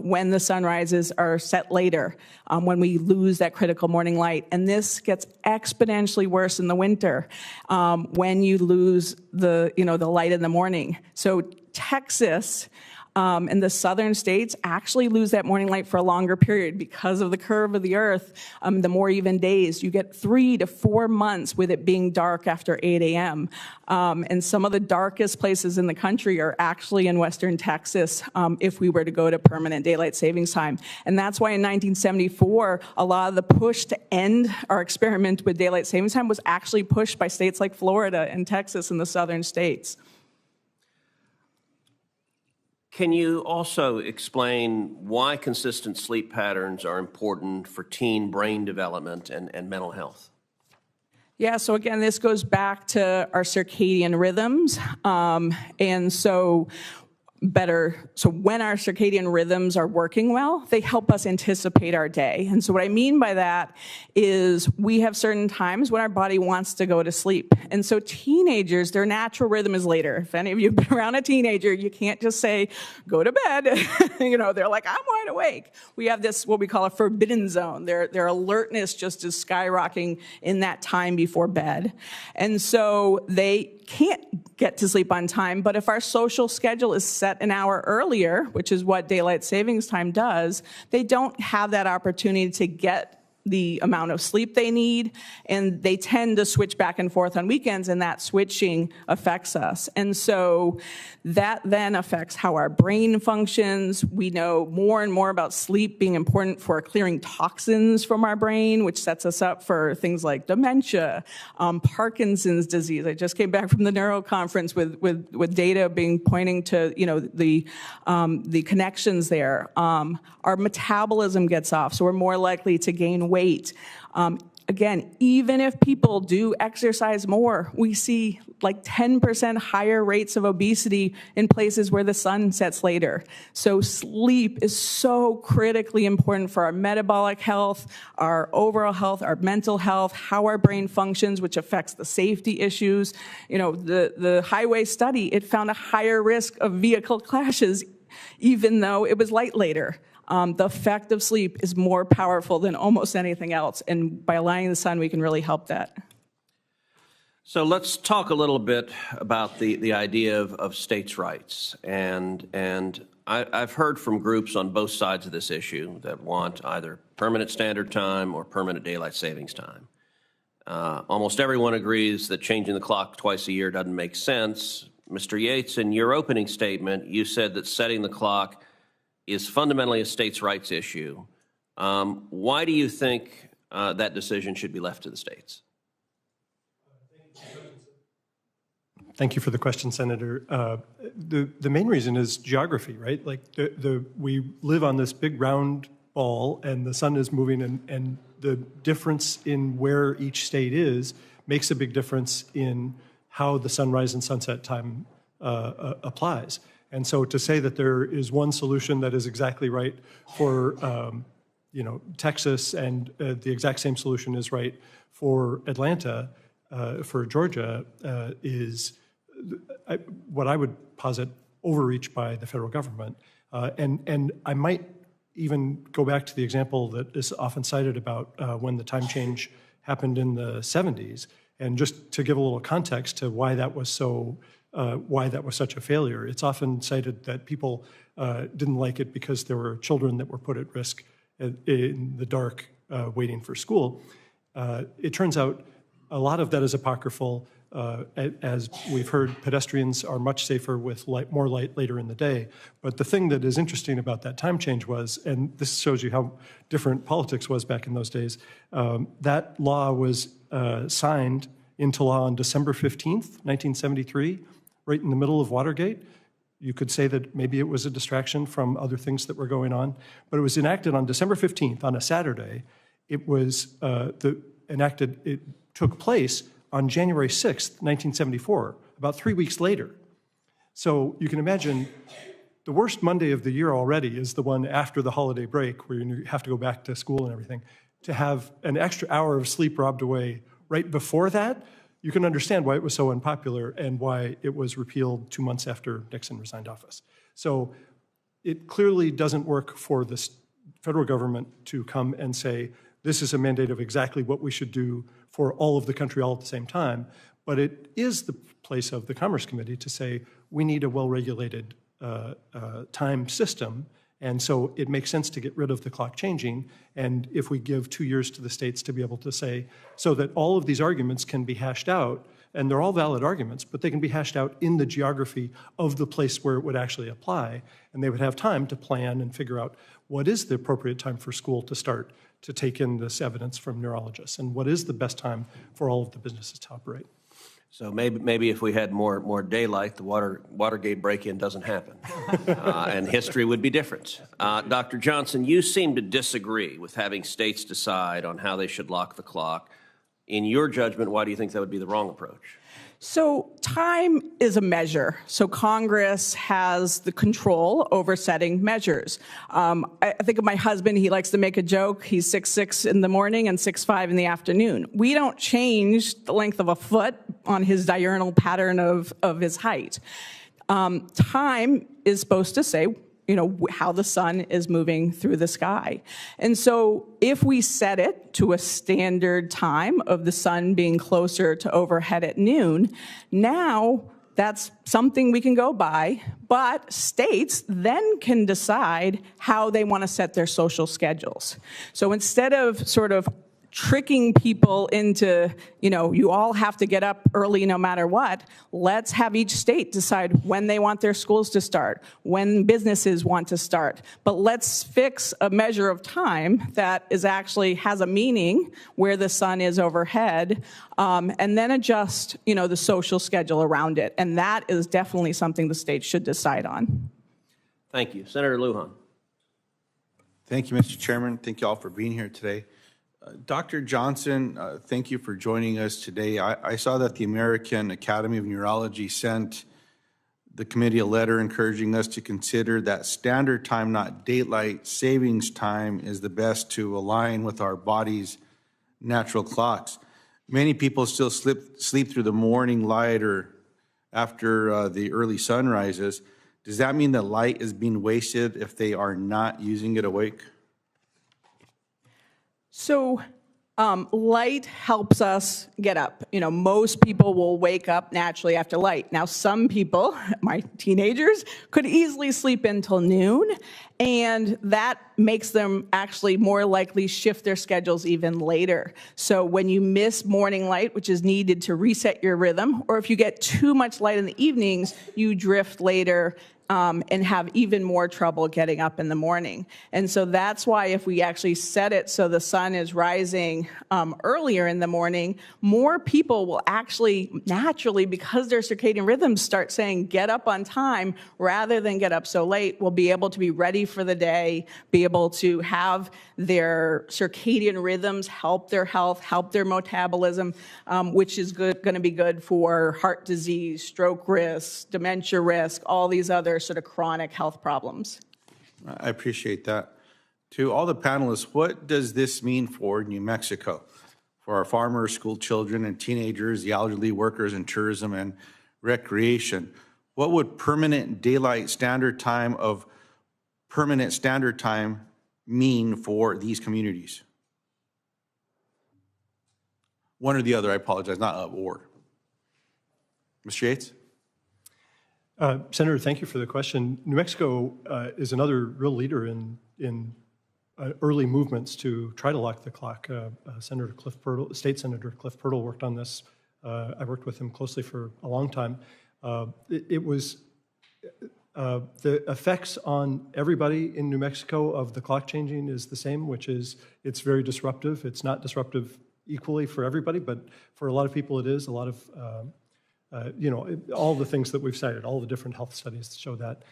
when the sunrises are set later, when we lose that critical morning light. And this gets exponentially worse in the winter when you lose the light in the morning. So Texas and the southern states actually lose that morning light for a longer period because of the curve of the earth. The more even days, you get 3 to 4 months with it being dark after 8 a.m. And some of the darkest places in the country are actually in western Texas if we were to go to permanent daylight savings time. And that's why in 1974, a lot of the push to end our experiment with daylight savings time was actually pushed by states like Florida and Texas and the southern states. Can you also explain why consistent sleep patterns are important for teen brain development and mental health? Yeah, so again, this goes back to our circadian rhythms. And so better. So when our circadian rhythms are working well, they help us anticipate our day. And so what I mean by that is we have certain times when our body wants to go to sleep. And so teenagers, their natural rhythm is later. If any of you have been around a teenager, you can't just say, go to bed. They're like, I'm wide awake. We have this, what we call a forbidden zone. Their alertness just is skyrocketing in that time before bed. And so they can't get to sleep on time, but if our social schedule is set an hour earlier, which is what daylight savings time does, they don't have that opportunity to get the amount of sleep they need, and they tend to switch back and forth on weekends, and that switching affects us. And so that then affects how our brain functions. We know more and more about sleep being important for clearing toxins from our brain, which sets us up for things like dementia, Parkinson's disease. I just came back from the neuro conference with data pointing to the connections there. Our metabolism gets off, so we're more likely to gain weight. Again, even if people do exercise more, we see like 10% higher rates of obesity in places where the sun sets later. So sleep is so critically important for our metabolic health, our overall health, our mental health, how our brain functions, which affects the safety issues. The highway study, it found a higher risk of vehicle crashes even though it was light later. The effect of sleep is more powerful than almost anything else, and by aligning the sun, we can really help that. So let's talk a little bit about the idea of states' rights. And I've heard from groups on both sides of this issue that want either permanent standard time or permanent daylight savings time. Almost everyone agrees that changing the clock twice a year doesn't make sense. Mr. Yates, in your opening statement, you said that setting the clock is fundamentally a states' rights issue. Why do you think that decision should be left to the states? Thank you for the question, Senator. The main reason is geography, right? Like we live on this big round ball, and the sun is moving, and the difference in where each state is makes a big difference in how the sunrise and sunset time applies. And so to say that there is one solution that is exactly right for Texas, and the exact same solution is right for Atlanta, for Georgia, is what I would posit overreach by the federal government. And I might even go back to the example that is often cited about when the time change happened in the 70s, and just to give a little context to why that was such a failure. It's often cited that people didn't like it because there were children that were put at risk in the dark waiting for school. It turns out a lot of that is apocryphal. As we've heard, pedestrians are much safer with more light later in the day. But the thing that is interesting about that time change was, and this shows you how different politics was back in those days, that law was signed into law on December 15th, 1973, right in the middle of Watergate. You could say that maybe it was a distraction from other things that were going on, but it was enacted on December 15th, on a Saturday. It was it took place on January 6th, 1974, about 3 weeks later. So you can imagine the worst Monday of the year already is the one after the holiday break, where you have to go back to school and everything. To have an extra hour of sleep robbed away right before that, you can understand why it was so unpopular and why it was repealed 2 months after Nixon resigned office. So it clearly doesn't work for the federal government to come and say, this is a mandate of exactly what we should do for all of the country all at the same time. But it is the place of the Commerce Committee to say, we need a well-regulated time system. And so it makes sense to get rid of the clock changing. And if we give 2 years to the states to be able to say, so that all of these arguments can be hashed out, and they're all valid arguments, but they can be hashed out in the geography of the place where it would actually apply. And they would have time to plan and figure out what is the appropriate time for school to start to take in this evidence from neurologists, and what is the best time for all of the businesses to operate. So maybe if we had more daylight, the Watergate break-in doesn't happen, and history would be different. Dr. Johnson, you seem to disagree with having states decide on how they should lock the clock. In your judgment, why do you think that would be the wrong approach? So time is a measure. So Congress has the control over setting measures. I think of my husband, he likes to make a joke. He's 6'6" in the morning and 6'5" in the afternoon. We don't change the length of a foot on his diurnal pattern of his height. Time is supposed to say, how the sun is moving through the sky. And so if we set it to a standard time of the sun being closer to overhead at noon, now that's something we can go by, but states then can decide how they want to set their social schedules. So instead of sort of tricking people into, you all have to get up early no matter what, let's have each state decide when they want their schools to start, when businesses want to start. But let's fix a measure of time that has a meaning where the sun is overhead, and then adjust, the social schedule around it. And that is definitely something the states should decide on. Thank you. Senator Lujan. Thank you, Mr. Chairman. Thank you all for being here today. Dr. Johnson, thank you for joining us today. I saw that the American Academy of Neurology sent the committee a letter encouraging us to consider that standard time, not daylight savings time, is the best to align with our body's natural clocks. Many people still sleep through the morning light or after the early sun rises. Does that mean that light is being wasted if they are not using it awake? So light helps us get up. Most people will wake up naturally after light. Now, some people, my teenagers, could easily sleep until noon, and that makes them actually more likely shift their schedules even later. So when you miss morning light, which is needed to reset your rhythm, or if you get too much light in the evenings, you drift later and have even more trouble getting up in the morning. And so that's why if we actually set it so the sun is rising earlier in the morning, more people will actually naturally, because their circadian rhythms start saying get up on time rather than get up so late, will be able to be ready for the day, be able to have their circadian rhythms help their health, help their metabolism, which is going to be good for heart disease, stroke risk, dementia risk, all these other sort of chronic health problems. I appreciate that. To all the panelists, what does this mean for New Mexico, for our farmers, school children, and teenagers, the elderly, workers in tourism and recreation? What would permanent daylight standard time mean for these communities? One or the other, I apologize, not or. Mr. Yates? Senator, thank you for the question. New Mexico is another real leader in early movements to try to lock the clock. State Senator Cliff Purtle worked on this. I worked with him closely for a long time. It was the effects on everybody in New Mexico of the clock changing is the same, which is it's very disruptive. It's not disruptive equally for everybody, but for a lot of people it is. A lot of all the things that we've cited, all the different health studies show that.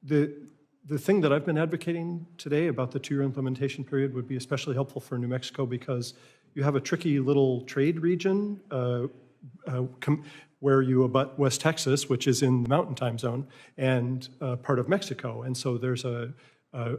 The thing that I've been advocating today about the 2-year implementation period would be especially helpful for New Mexico because you have a tricky little trade region where you abut West Texas, which is in the Mountain Time Zone, and part of Mexico. And so there's a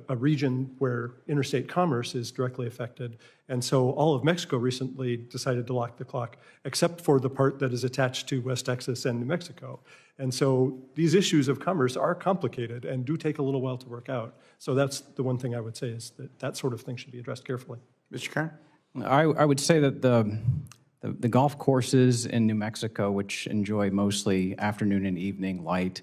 region where interstate commerce is directly affected. And so all of Mexico recently decided to lock the clock, except for the part that is attached to West Texas and New Mexico. And so these issues of commerce are complicated and do take a little while to work out. So that's the one thing I would say is that that sort of thing should be addressed carefully. Mr. Kern? I would say that the golf courses in New Mexico, which enjoy mostly afternoon and evening light,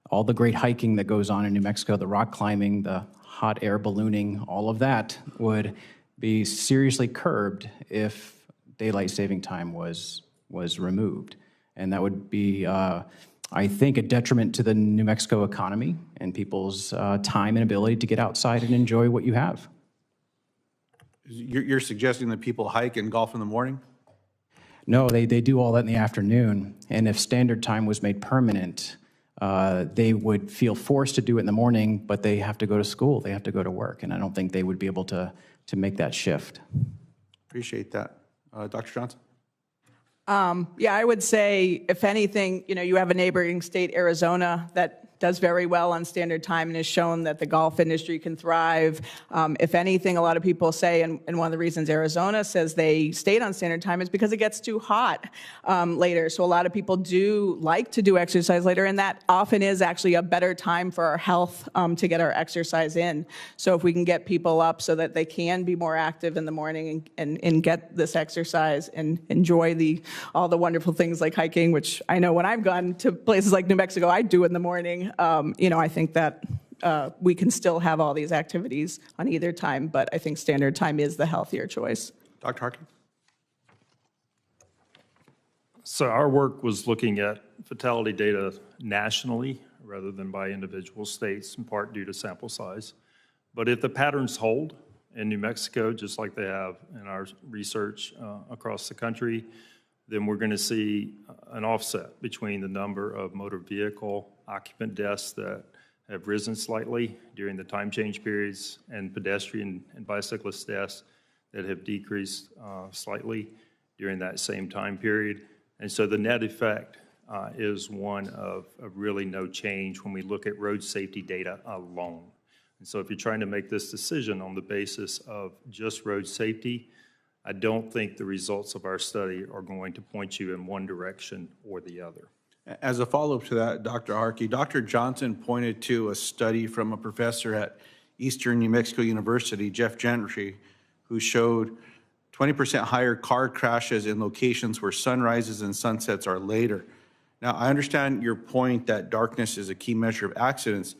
all the great hiking that goes on in New Mexico, the rock climbing, the hot air ballooning, all of that would be seriously curbed if daylight saving time was removed. And that would be, I think, a detriment to the New Mexico economy and people's time and ability to get outside and enjoy what you have. You're suggesting that people hike and golf in the morning? No, they do all that in the afternoon. And if standard time was made permanent, they would feel forced to do it in the morning, but they have to go to school, they have to go to work, and I don't think they would be able to make that shift. Appreciate that. Dr. Johnson? Yeah, I would say, if anything, you have a neighboring state, Arizona, that does very well on standard time and has shown that the golf industry can thrive. If anything, a lot of people say, and one of the reasons Arizona says they stayed on standard time is because it gets too hot later. So a lot of people do like to do exercise later, and that often is actually a better time for our health to get our exercise in. So if we can get people up so that they can be more active in the morning and get this exercise and enjoy all the wonderful things like hiking, which I know when I've gone to places like New Mexico, I do in the morning. I think that we can still have all these activities on either time, but I think standard time is the healthier choice. Dr. Harkin? So our work was looking at fatality data nationally rather than by individual states, in part due to sample size. But if the patterns hold in New Mexico, just like they have in our research across the country, then we're going to see an offset between the number of motor vehicle occupant deaths that have risen slightly during the time change periods and pedestrian and bicyclist deaths that have decreased slightly during that same time period. And so the net effect is one of really no change when we look at road safety data alone. And so if you're trying to make this decision on the basis of just road safety, I don't think the results of our study are going to point you in one direction or the other. As a follow-up to that, Dr. Harkey, Dr. Johnson pointed to a study from a professor at Eastern New Mexico University, Jeff Gentry, who showed 20% higher car crashes in locations where sunrises and sunsets are later. Now, I understand your point that darkness is a key measure of accidents,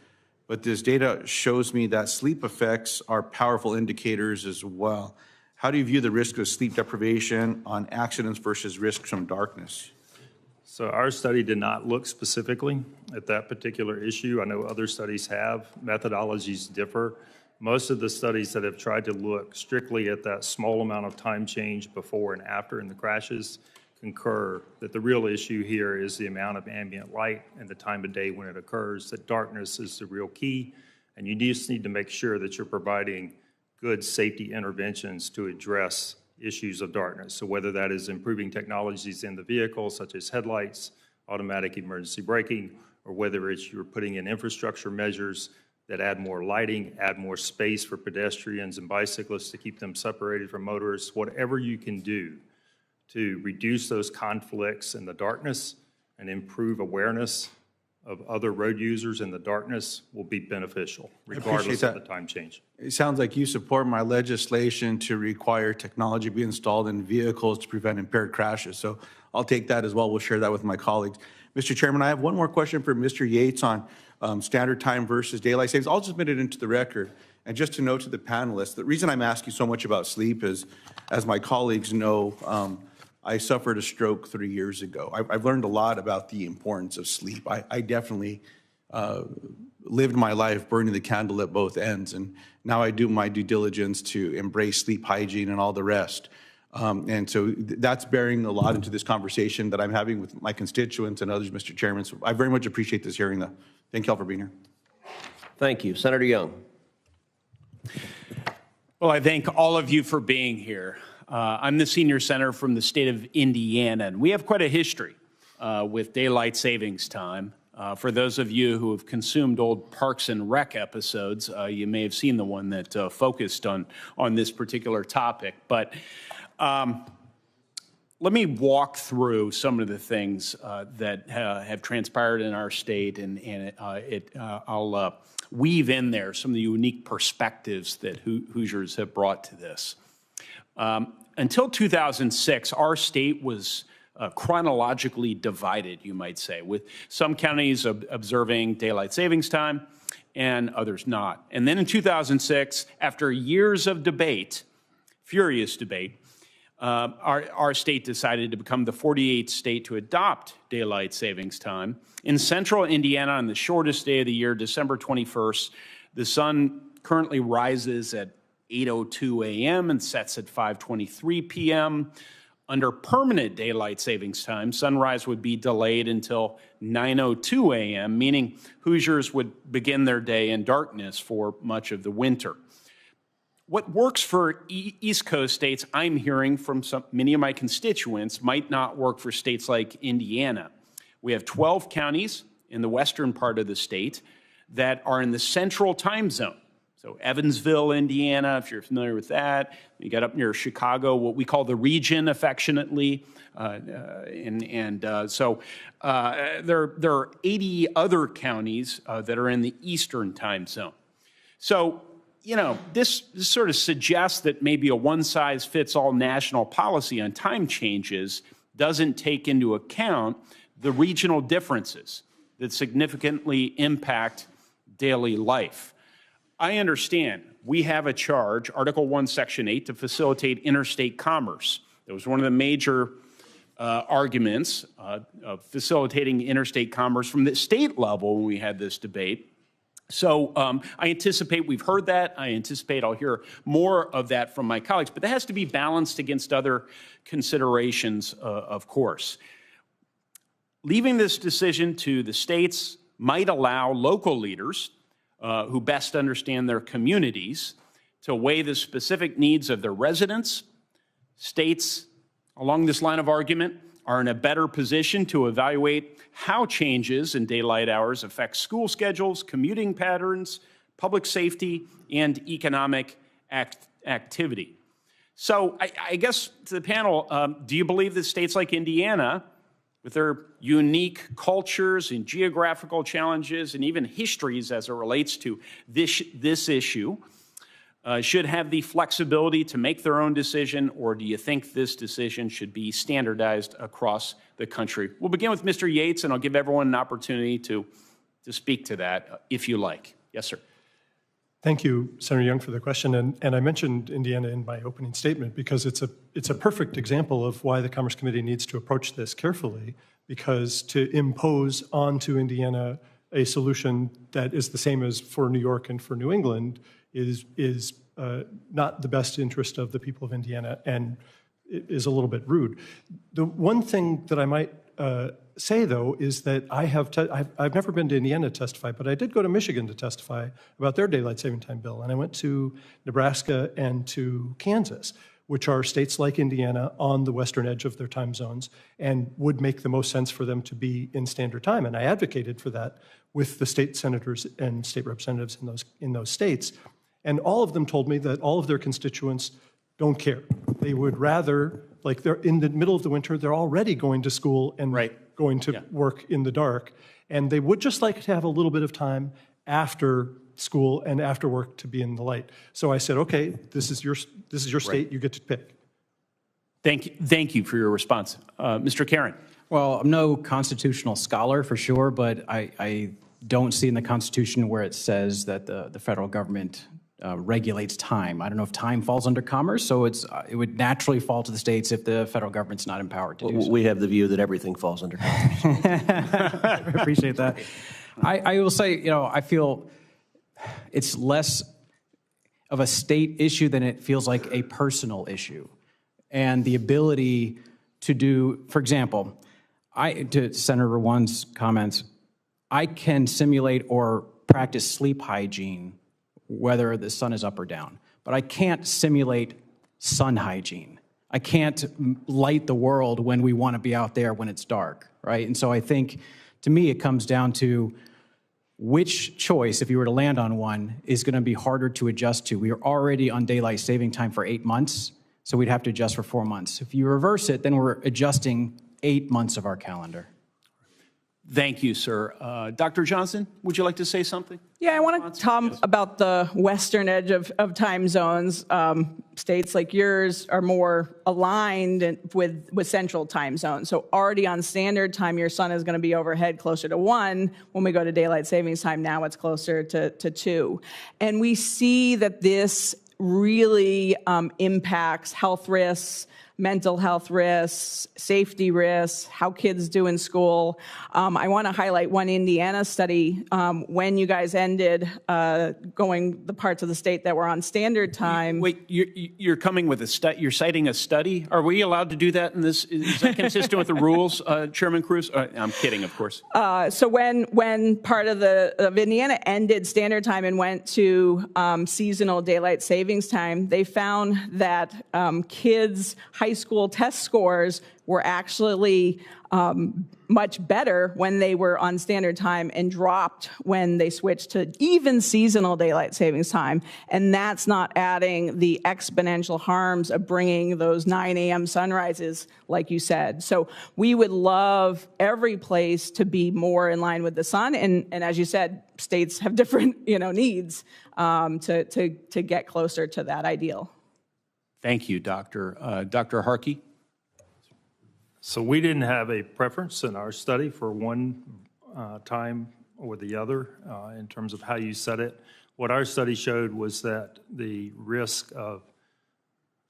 but this data shows me that sleep effects are powerful indicators as well. How do you view the risk of sleep deprivation on accidents versus risks from darkness? So our study did not look specifically at that particular issue. I know other studies have. Methodologies differ. Most of the studies that have tried to look strictly at that small amount of time change before and after in the crashes concur that the real issue here is the amount of ambient light and the time of day when it occurs, that darkness is the real key, and you just need to make sure that you're providing good safety interventions to address issues of darkness. So whether that is improving technologies in the vehicle, such as headlights, automatic emergency braking, or whether it's you're putting in infrastructure measures that add more lighting, add more space for pedestrians and bicyclists to keep them separated from motorists, whatever you can do to reduce those conflicts in the darkness and improve awareness of other road users in the darkness will be beneficial, regardless of the time change. It sounds like you support my legislation to require technology be installed in vehicles to prevent impaired crashes. So I'll take that as well. We'll share that with my colleagues. Mr. Chairman, I have one more question for Mr. Yates on standard time versus daylight savings. I'll just submit it into the record. And just to note to the panelists, the reason I'm asking so much about sleep is, as my colleagues know, I suffered a stroke 3 years ago. I've learned a lot about the importance of sleep. I definitely lived my life burning the candle at both ends, and now I do my due diligence to embrace sleep hygiene and all the rest. And so that's bearing a lot into this conversation that I'm having with my constituents and others, Mr. Chairman. So I very much appreciate this hearing, though. Thank you all for being here. Thank you. Senator Young. Well, I thank all of you for being here. I'm the senior senator from the state of Indiana, and we have quite a history with daylight savings time. For those of you who have consumed old Parks and Rec episodes, you may have seen the one that focused on this particular topic. But let me walk through some of the things that have transpired in our state, and I'll weave in there some of the unique perspectives that Hoosiers have brought to this. Until 2006, our state was chronologically divided, you might say, with some counties observing daylight savings time and others not. And then in 2006, after years of debate, furious debate, our state decided to become the 48th state to adopt daylight savings time. In central Indiana, on the shortest day of the year, December 21st, the sun currently rises at 8:02 a.m. and sets at 5:23 p.m. Under permanent daylight savings time, sunrise would be delayed until 9:02 a.m., meaning Hoosiers would begin their day in darkness for much of the winter. what works for East Coast states, I'm hearing from many of my constituents, might not work for states like Indiana. We have 12 counties in the western part of the state that are in the central time zone. So Evansville, Indiana, if you're familiar with that. You got up near Chicago, what we call the region affectionately. So there are 80 other counties that are in the eastern time zone. So, you know, this sort of suggests that maybe a one-size-fits-all national policy on time changes doesn't take into account the regional differences that significantly impact daily life. I understand we have a charge, Article 1, Section 8, to facilitate interstate commerce. That was one of the major arguments of facilitating interstate commerce from the state level when we had this debate. So I anticipate we've heard that. I anticipate I'll hear more of that from my colleagues, but that has to be balanced against other considerations, of course. Leaving this decision to the states might allow local leaders who best understand their communities to weigh the specific needs of their residents. States along this line of argument are in a better position to evaluate how changes in daylight hours affect school schedules, commuting patterns, public safety, and economic activity. So I guess to the panel, do you believe that states like Indiana, with their unique cultures and geographical challenges and even histories as it relates to this issue, should have the flexibility to make their own decision, or do you think this decision should be standardized across the country? We'll begin with Mr. Yates, and I'll give everyone an opportunity to speak to that, if you like. Yes, sir. Thank you, Senator Young, for the question. And I mentioned Indiana in my opening statement because it's a perfect example of why the Commerce Committee needs to approach this carefully, because to impose onto Indiana a solution that is the same as for New York and for New England is not the best interest of the people of Indiana and is a little bit rude. The one thing that I might say, though, is that I've never been to Indiana to testify, but I did go to Michigan to testify about their daylight saving time bill. And I went to Nebraska and to Kansas, which are states like Indiana on the western edge of their time zones and would make the most sense for them to be in standard time. And I advocated for that with the state senators and state representatives in those states. And all of them told me that all of their constituents don't care. They would rather, like they're in the middle of the winter, they're already going to school and going to work in the dark. And they would just like to have a little bit of time after school and after work to be in the light. So I said, okay, this is your state, you get to pick. Thank you for your response. Mr. Karen. Well, I'm no constitutional scholar for sure, but I don't see in the Constitution where it says that the federal government regulates time. I don't know if time falls under commerce, so it would naturally fall to the states if the federal government's not empowered to do so. We have the view that everything falls under commerce. I appreciate that. I will say, I feel it's less of a state issue than it feels like a personal issue. And the ability to do, for example, to Senator Rwan's comments, I can simulate or practice sleep hygiene whether the sun is up or down. But I can't simulate sun hygiene. I can't light the world when we want to be out there when it's dark, right? And so I think, to me, it comes down to which choice, if you were to land on one, is going to be harder to adjust to. We are already on daylight saving time for 8 months, so we'd have to adjust for 4 months. If you reverse it, then we're adjusting 8 months of our calendar. Thank you, sir. Dr. Johnson, would you like to say something? Yeah, I want to talk about the western edge of time zones. States like yours are more aligned with central time zones. So already on standard time, your sun is going to be overhead closer to 1. When we go to daylight savings time, now it's closer to 2. And we see that this really impacts health risks, mental health risks, safety risks, how kids do in school. I want to highlight one Indiana study. When you guys ended going the parts of the state that were on standard time. Wait, you're coming with a study, you're citing a study? Are we allowed to do that in this? Is that consistent with the rules, Chairman Cruz? I'm kidding, of course. So when part of Indiana ended standard time and went to seasonal daylight savings time, they found that kids' high school test scores were actually much better when they were on standard time and dropped when they switched to even seasonal daylight savings time. And that's not adding the exponential harms of bringing those 9 a.m. sunrises, like you said. So we would love every place to be more in line with the sun. And as you said, states have different needs to get closer to that ideal. Thank you, Doctor. Dr. Harkey? So we didn't have a preference in our study for one time or the other in terms of how you set it. What our study showed was that the risk of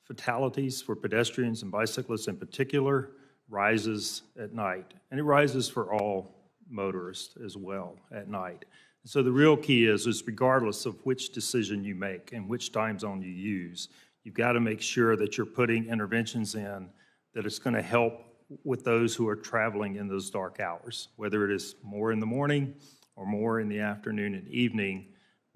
fatalities for pedestrians and bicyclists in particular rises at night. And it rises for all motorists as well at night. So the real key is regardless of which decision you make and which time zone you use, you've got to make sure that you're putting interventions in that it's going to help with those who are traveling in those dark hours, whether it is more in the morning or more in the afternoon and evening.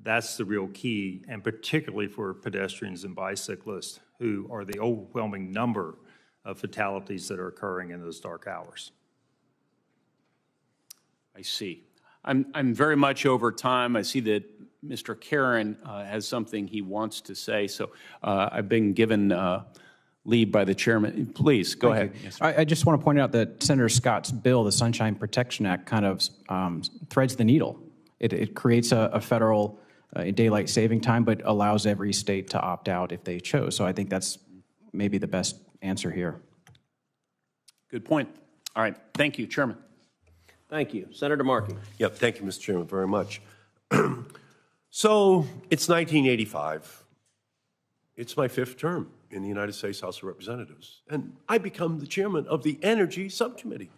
That's the real key, and particularly for pedestrians and bicyclists, who are the overwhelming number of fatalities that are occurring in those dark hours. I see. I'm very much over time. I see that Mr. Karen has something he wants to say, so I've been given lead by the chairman. Please, go ahead. Yes, I just want to point out that Senator Scott's bill, the Sunshine Protection Act, kind of threads the needle. It creates a federal daylight saving time, but allows every state to opt out if they chose. So I think that's maybe the best answer here. Good point. All right. Thank you, Chairman. Thank you. Senator Markey. Yep, thank you, Mr. Chairman, very much. So it's 1985. It's my 5th term in the United States House of Representatives, and I become the chairman of the Energy Subcommittee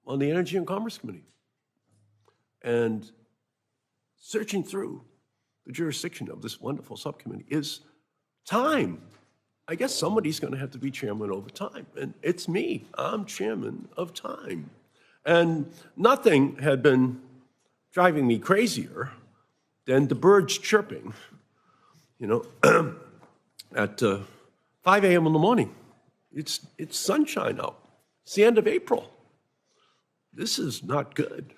on the Energy and Commerce Committee. And searching through the jurisdiction of this wonderful subcommittee is time. I guess somebody's going to have to be chairman over time, and it's me. I'm chairman of time. And nothing had been driving me crazier than the birds chirping, at 5 a.m. in the morning. It's sunshine out. It's the end of April. This is not good.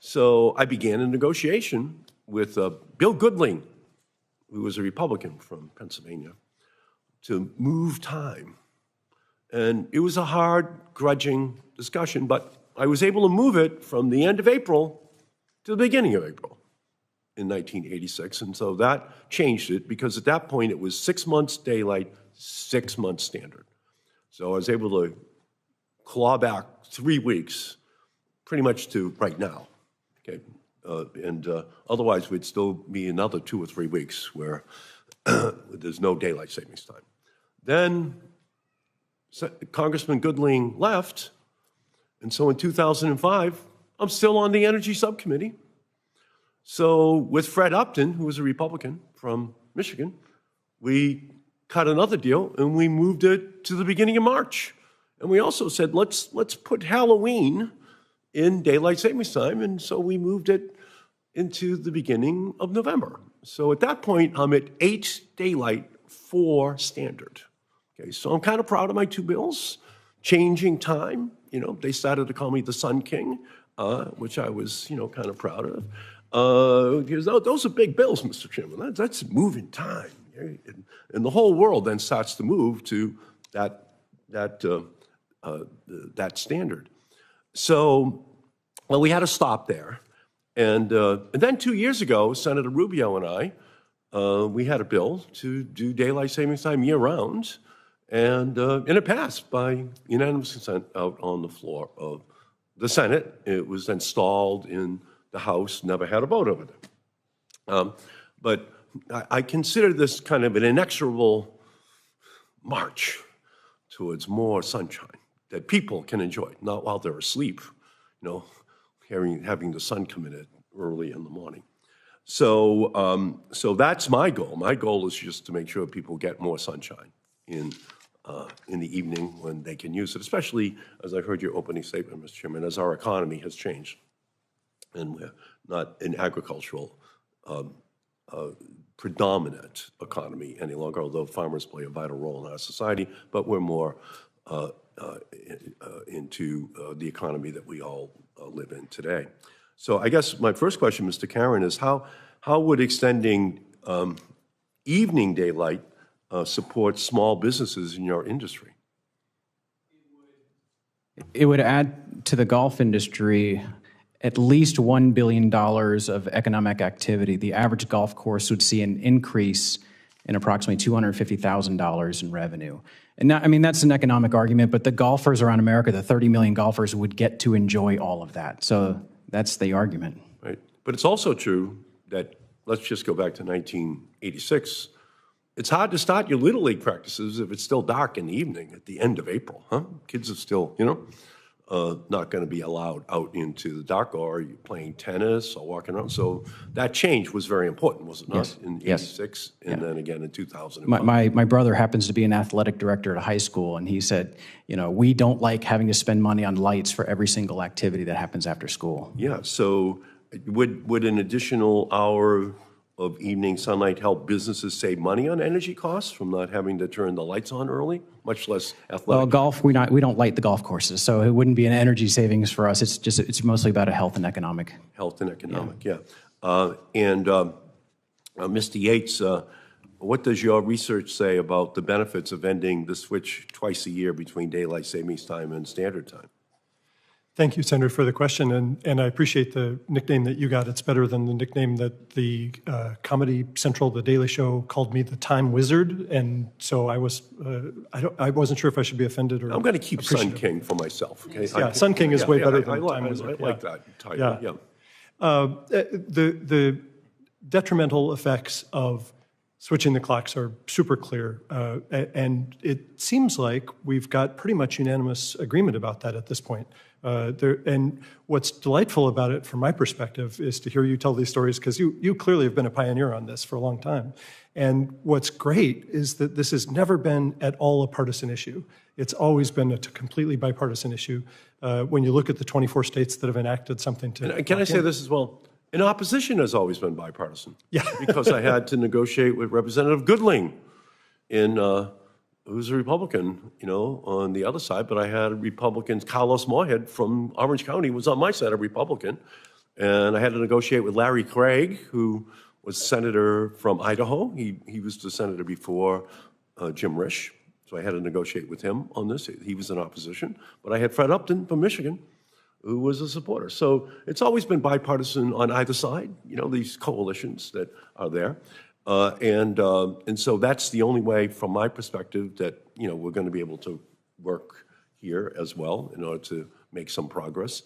So I began a negotiation with Bill Goodling, who was a Republican from Pennsylvania, to move time. And it was a hard, grudging discussion, but I was able to move it from the end of April to the beginning of April in 1986. And so that changed it, because at that point it was 6 months daylight, 6 months standard. So I was able to claw back 3 weeks pretty much to right now. Okay, otherwise we'd still be another 2 or 3 weeks where there's no daylight savings time. Then Congressman Goodling left, and so in 2005, I'm still on the Energy Subcommittee. So with Fred Upton, who was a Republican from Michigan, we cut another deal and we moved it to the beginning of March. And we also said, let's put Halloween in daylight savings time, and so we moved it into the beginning of November. So at that point, I'm at 8 daylight, 4 standard. Okay, so I'm kind of proud of my 2 bills. Changing time, they started to call me the Sun King, which I was, kind of proud of. Because those are big bills, Mr. Chairman. That's moving time. And the whole world then starts to move to that standard. So, well, we had to stop there. And then 2 years ago, Senator Rubio and I, we had a bill to do daylight savings time year-round, and it passed by unanimous consent out on the floor of the Senate. It was then stalled in the House, never had a vote over it. But I consider this kind of an inexorable march towards more sunshine that people can enjoy, not while they're asleep, having the sun come in early in the morning. So, so that's my goal. My goal is just to make sure people get more sunshine in the evening when they can use it, especially, as I heard your opening statement, Mr. Chairman, as our economy has changed. And we're not an agricultural predominant economy any longer, although farmers play a vital role in our society, but we're more into the economy that we all live in today. So I guess my first question, Mr. Karen, is how would extending evening daylight support small businesses in your industry? It would add to the golf industry at least $1 billion of economic activity. The average golf course would see an increase in approximately $250,000 in revenue. And now, I mean, that's an economic argument, but the golfers around America, the 30 million golfers, would get to enjoy all of that. So that's the argument. Right. But it's also true that, let's just go back to 1986, it's hard to start your Little League practices if it's still dark in the evening at the end of April, huh? Kids are still, not going to be allowed out into the dark, or you're playing tennis or walking around. So that change was very important, was it not? Yes. In Yes. 86 and then again in 2000. My brother happens to be an athletic director at a high school, and he said, we don't like having to spend money on lights for every single activity that happens after school. Yeah, so would an additional hour of evening sunlight help businesses save money on energy costs from not having to turn the lights on early, much less athletic? Well, golf, we don't light the golf courses, so it wouldn't be an energy savings for us. It's mostly about a health and economic. Health and economic, yeah. Mr. Yates, what does your research say about the benefits of ending the switch twice a year between daylight savings time and standard time? Thank you, Senator, for the question, and I appreciate the nickname that you got. It's better than the nickname that the Comedy Central, The Daily Show, called me the Time Wizard, and so I wasn't sure if I should be offended or. I'm going to keep Sun King for myself. Okay? Yeah, Sun King is way better than Time Wizard. I like that title. Yeah. The detrimental effects of switching the clocks are super clear, and it seems like we've got pretty much unanimous agreement about that at this point. And what's delightful about it, from my perspective, is to hear you tell these stories, because you clearly have been a pioneer on this for a long time. And what's great is that this has never been at all a partisan issue. It's always been a completely bipartisan issue. When you look at the 24 states that have enacted something to... And can I say this as well? And opposition has always been bipartisan. Yeah. Because I had to negotiate with Representative Goodling who's a Republican, on the other side, but I had Republicans. Carlos Moorhead from Orange County was on my side, a Republican. And I had to negotiate with Larry Craig, who was senator from Idaho. He was the senator before Jim Risch. So I had to negotiate with him on this. He was in opposition. But I had Fred Upton from Michigan, who was a supporter. So it's always been bipartisan on either side, these coalitions that are there. And so that's the only way, from my perspective, that we're going to be able to work here as well in order to make some progress.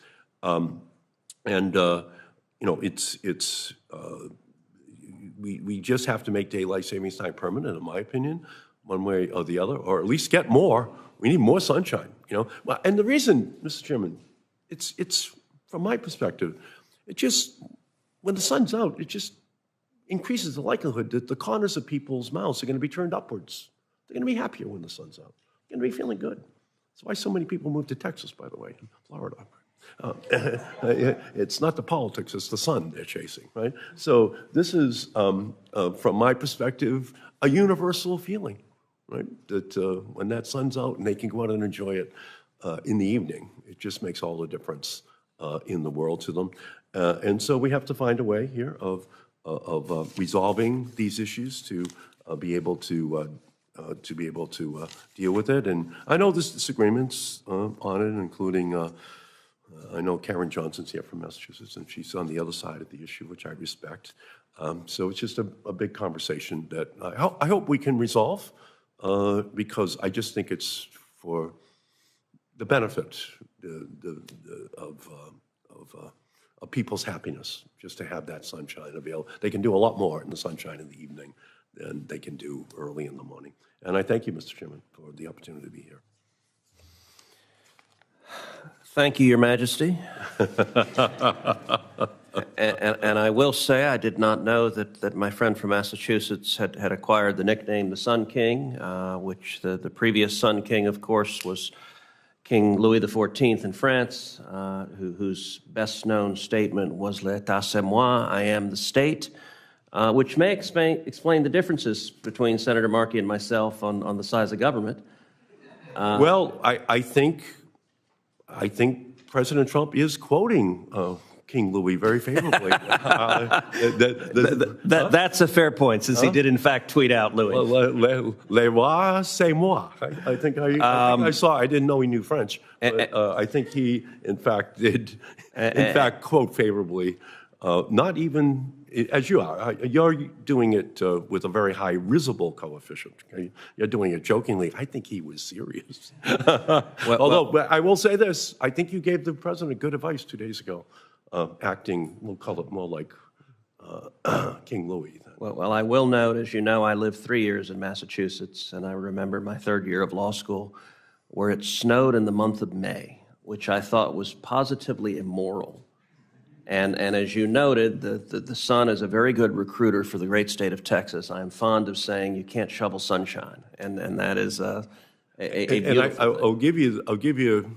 We just have to make daylight savings time permanent, in my opinion, one way or the other, or at least get more. We need more sunshine. Well, and the reason, Mr. Chairman, it's from my perspective, when the sun's out, it just increases the likelihood that the corners of people's mouths are going to be turned upwards. They're going to be happier when the sun's out. They're going to be feeling good. That's why so many people move to Texas, by the way, and Florida. It's not the politics, it's the sun they're chasing, right? So this is, from my perspective, a universal feeling, right? That when that sun's out and they can go out and enjoy it in the evening, it just makes all the difference in the world to them. And so we have to find a way here of resolving these issues to be able to deal with it. And I know there's disagreements on it, including I know Karen Johnson's here from Massachusetts, and she's on the other side of the issue, which I respect. So it's just a big conversation that I hope we can resolve, because I just think it's for the benefit of people's happiness, just to have that sunshine available. They can do a lot more in the sunshine in the evening than they can do early in the morning. And I thank you, Mr. Chairman, for the opportunity to be here. Thank you, Your Majesty. And I will say I did not know that my friend from Massachusetts had acquired the nickname the Sun King, which the previous Sun King, of course, was King Louis XIV in France, whose best-known statement was "L'État c'est moi," I am the state, which may explain the differences between Senator Markey and myself on the size of government. Well, I think President Trump is quoting King Louis very favorably. That's a fair point, since he did in fact tweet out Louis. Le roi, c'est moi. I think I saw. I didn't know he knew French, but I think he, in fact, did. In fact, quote favorably. Not even as you are. You're doing it with a very high risible coefficient. Okay? You're doing it jokingly. I think he was serious. Although I will say this: I think you gave the president good advice 2 days ago. Acting, we'll call it more like King Louis. Well, I will note, as you know, I lived 3 years in Massachusetts, and I remember my third year of law school where it snowed in the month of May, which I thought was positively immoral. And as you noted, the sun is a very good recruiter for the great state of Texas. I'm fond of saying you can't shovel sunshine, and that is a beautiful thing. I'll give you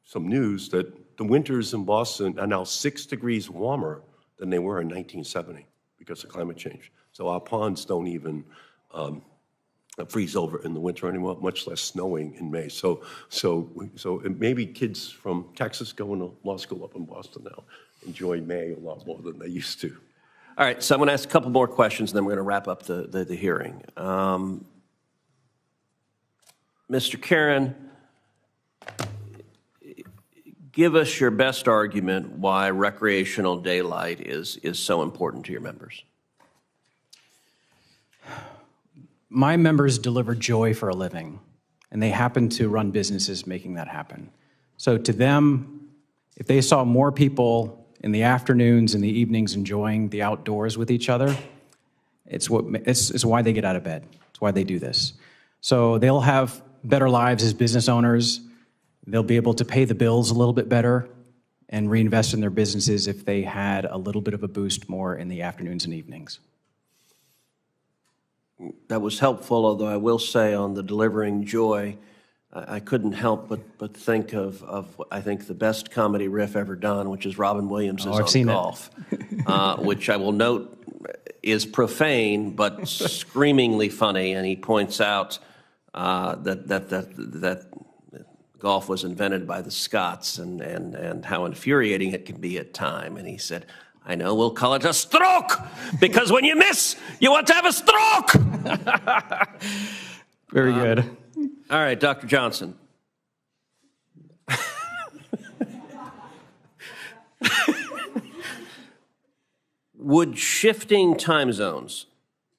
some news that the winters in Boston are now 6 degrees warmer than they were in 1970 because of climate change. So our ponds don't even freeze over in the winter anymore, much less snowing in May. So maybe kids from Texas going to law school up in Boston now enjoy May a lot more than they used to. All right, so I'm going to ask a couple more questions, and then we're going to wrap up the hearing. Mr. Karen, give us your best argument why recreational daylight is so important to your members. My members deliver joy for a living, and they happen to run businesses making that happen. So to them, if they saw more people in the afternoons and the evenings enjoying the outdoors with each other, it's why they get out of bed. It's why they do this. So they'll have better lives as business owners. They'll be able to pay the bills a little bit better and reinvest in their businesses if they had a little bit of a boost more in the afternoons and evenings. That was helpful, although I will say on the delivering joy, I couldn't help but think of I think the best comedy riff ever done, which is Robin Williams' on golf, which I will note is profane but screamingly funny, and he points out that golf was invented by the Scots and how infuriating it can be at time. And he said, I know, we'll call it a stroke, because when you miss, you want to have a stroke. Very good. All right, Dr. Johnson. Would shifting time zones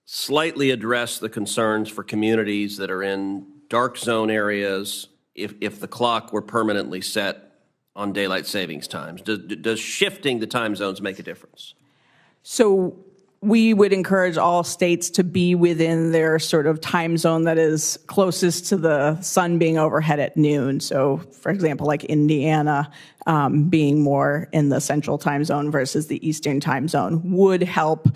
slightly address the concerns for communities that are in dark zone areas if the clock were permanently set on daylight savings times? Does shifting the time zones make a difference? So we would encourage all states to be within their sort of time zone that is closest to the sun being overhead at noon. So, for example, like Indiana being more in the central time zone versus the eastern time zone would help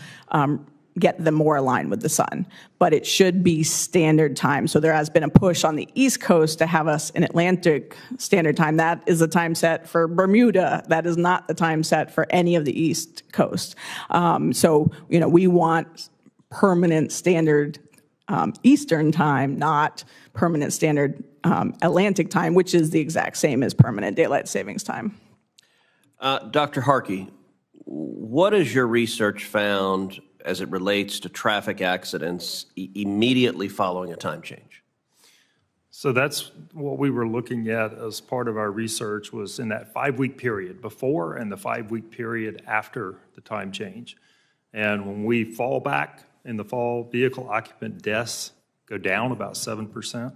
get them more aligned with the sun. But it should be standard time. So there has been a push on the East Coast to have us in Atlantic Standard Time. That is the time set for Bermuda. That is not the time set for any of the East Coast. So, we want permanent standard Eastern time, not permanent standard Atlantic time, which is the exact same as permanent daylight savings time. Dr. Harkey, what has your research found as it relates to traffic accidents immediately following a time change? So that's what we were looking at as part of our research, was in that 5-week period before and the 5-week period after the time change. And when we fall back in the fall, vehicle occupant deaths go down about 7%.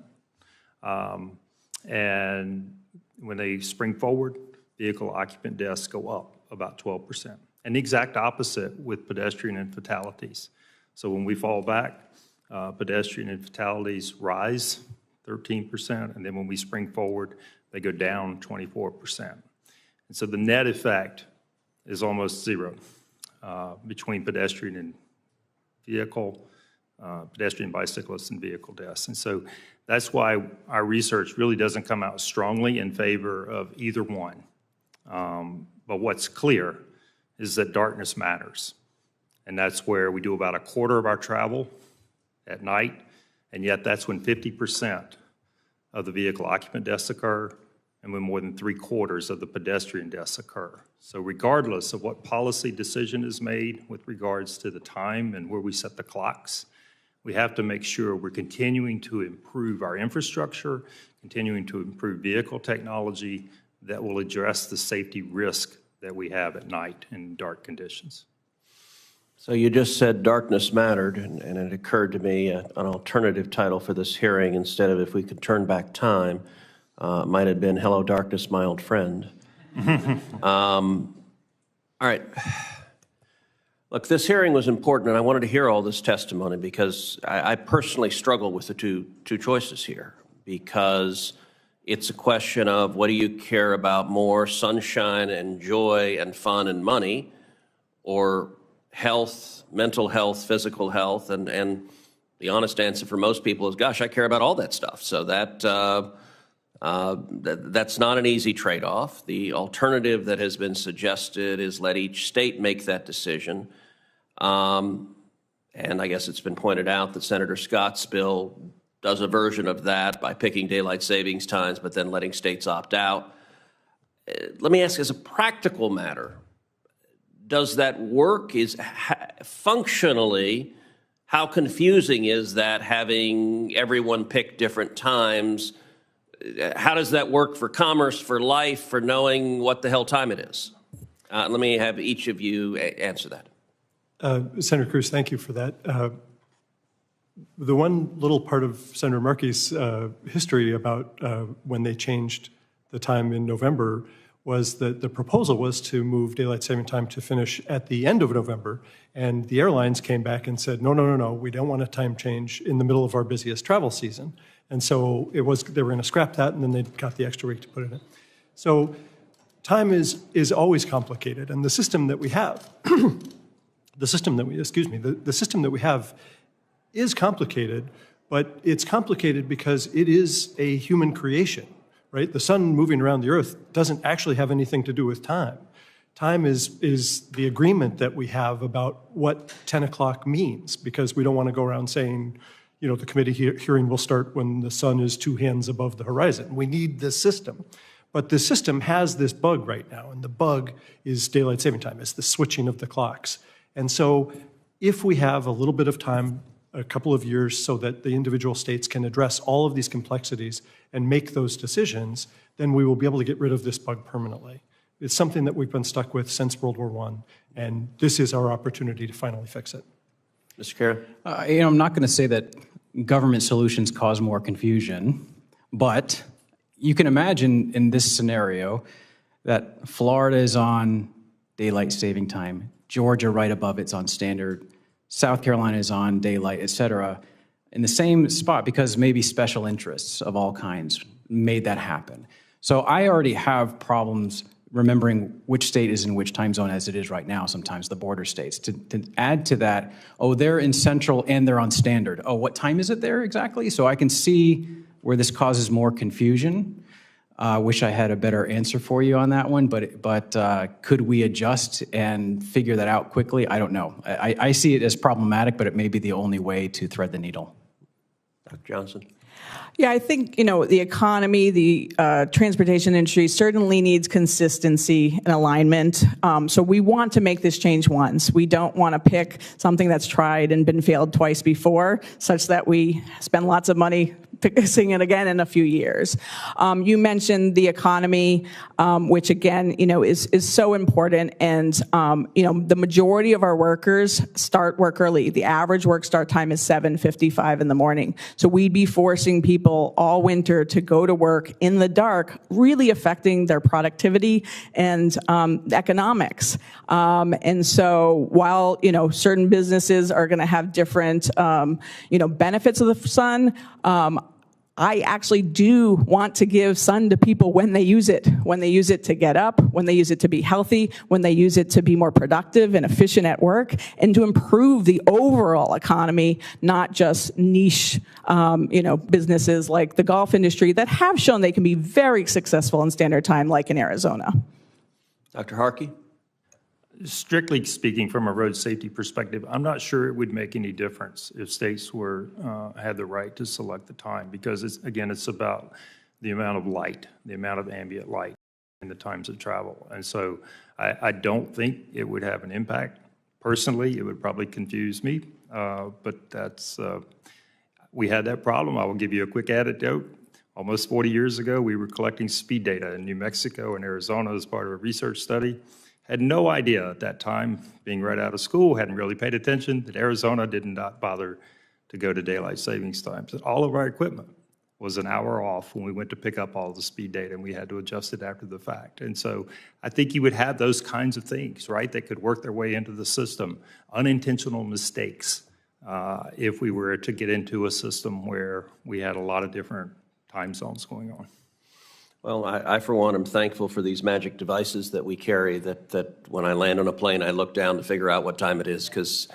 And when they spring forward, vehicle occupant deaths go up about 12%. And the exact opposite with pedestrian and fatalities. So when we fall back, pedestrian and fatalities rise 13%, and then when we spring forward, they go down 24%. And so the net effect is almost zero between pedestrian and vehicle, pedestrian, bicyclists, and vehicle deaths. And so that's why our research really doesn't come out strongly in favor of either one. But what's clear is that darkness matters. And that's where we do about a quarter of our travel at night, and yet that's when 50% of the vehicle occupant deaths occur, and when more than 3/4 of the pedestrian deaths occur. So regardless of what policy decision is made with regards to the time and where we set the clocks, we have to make sure we're continuing to improve our infrastructure, continuing to improve vehicle technology that will address the safety risk that we have at night in dark conditions. So you just said darkness mattered, and it occurred to me an alternative title for this hearing, instead of If We Could Turn Back Time, might have been Hello Darkness, My Old Friend. All right. Look, this hearing was important, and I wanted to hear all this testimony because I personally struggle with the two choices here, because it's a question of what do you care about more, sunshine and joy and fun and money, or health, mental health, physical health, and the honest answer for most people is, gosh, I care about all that stuff. So that's not an easy trade-off. The alternative that has been suggested is let each state make that decision. And I guess it's been pointed out that Senator Scott's bill does a version of that by picking daylight savings times, but then letting states opt out. Let me ask, as a practical matter, does that work? Functionally, how confusing is that, having everyone pick different times? How does that work for commerce, for life, for knowing what the hell time it is? Let me have each of you answer that. Senator Cruz, thank you for that. The one little part of Senator Markey's history about when they changed the time in November was that the proposal was to move daylight saving time to finish at the end of November, and the airlines came back and said, no, we don't want a time change in the middle of our busiest travel season. And so they were going to scrap that, and then they got the extra week to put it in. So time is always complicated, and the system that we have, the system that we have is complicated, but it's complicated because it is a human creation, right? The sun moving around the earth doesn't actually have anything to do with time. Time is the agreement that we have about what 10 o'clock means, because we don't want to go around saying, the committee hearing will start when the sun is 2 hands above the horizon. We need this system. But the system has this bug right now, and the bug is daylight saving time. It's the switching of the clocks. And so if we have a little bit of time, a couple of years, so that the individual states can address all of these complexities and make those decisions, then we will be able to get rid of this bug permanently. It's something that we've been stuck with since World War I, and this is our opportunity to finally fix it. Mr. Kara? I'm not going to say that government solutions cause more confusion, but you can imagine in this scenario that Florida is on daylight saving time, Georgia right above it's on standard, South Carolina is on daylight, et cetera, in the same spot because maybe special interests of all kinds made that happen. So I already have problems remembering which state is in which time zone as it is right now, sometimes the border states. To add to that, they're in central and they're on standard. What time is it there exactly? So I can see where this causes more confusion. Wish I had a better answer for you on that one, but could we adjust and figure that out quickly? I don't know. I see it as problematic, but it may be the only way to thread the needle. Dr. Johnson? Yeah, I think, the economy, the transportation industry certainly needs consistency and alignment. So we want to make this change once. We don't want to pick something that's tried and been failed twice before, such that we spend lots of money fixing it again in a few years. You mentioned the economy, which again, is so important. And, the majority of our workers start work early. The average work start time is 7:55 in the morning. So we'd be forcing people all winter to go to work in the dark, really affecting their productivity and economics. And so while, certain businesses are going to have different, benefits of the sun, I actually do want to give sun to people when they use it to get up, when they use it to be healthy, when they use it to be more productive and efficient at work, and to improve the overall economy, not just niche, businesses like the golf industry that have shown they can be very successful in standard time, like in Arizona. Dr. Harkey? Strictly speaking, from a road safety perspective, I'm not sure it would make any difference if states had the right to select the time, because it's about the amount of light, the amount of ambient light, and the times of travel. And so I don't think it would have an impact. Personally, it would probably confuse me, but we had that problem. I will give you a quick anecdote. Almost 40 years ago, we were collecting speed data in New Mexico and Arizona as part of a research study. Had no idea at that time, being right out of school, hadn't really paid attention, that Arizona did not bother to go to daylight savings times. That all of our equipment was an hour off when we went to pick up all the speed data, and we had to adjust it after the fact. And so I think you would have those kinds of things, right, that could work their way into the system, unintentional mistakes, if we were to get into a system where we had a lot of different time zones going on. Well, I for one, am thankful for these magic devices that we carry, that when I land on a plane, I look down to figure out what time it is, because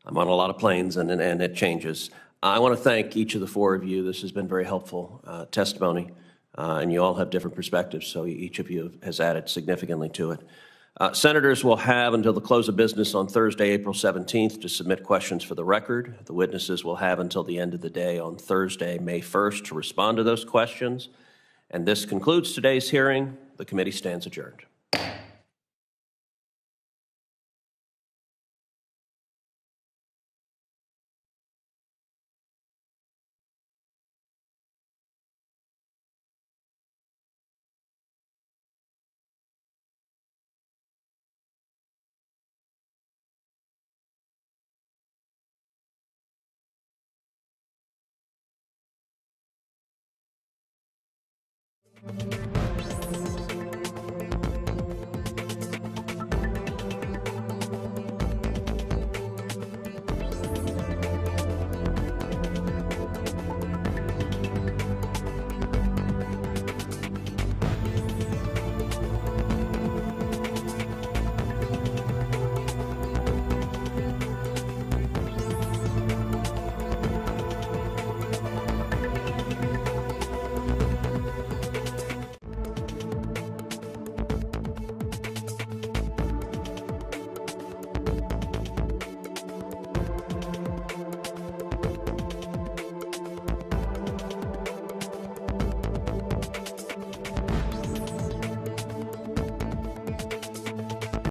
I'm on a lot of planes and it changes. I want to thank each of the four of you. This has been very helpful testimony, and you all have different perspectives, so each of you has added significantly to it. Senators will have until the close of business on Thursday, April 17th, to submit questions for the record. The witnesses will have until the end of the day on Thursday, May 1st, to respond to those questions. And this concludes today's hearing. The committee stands adjourned.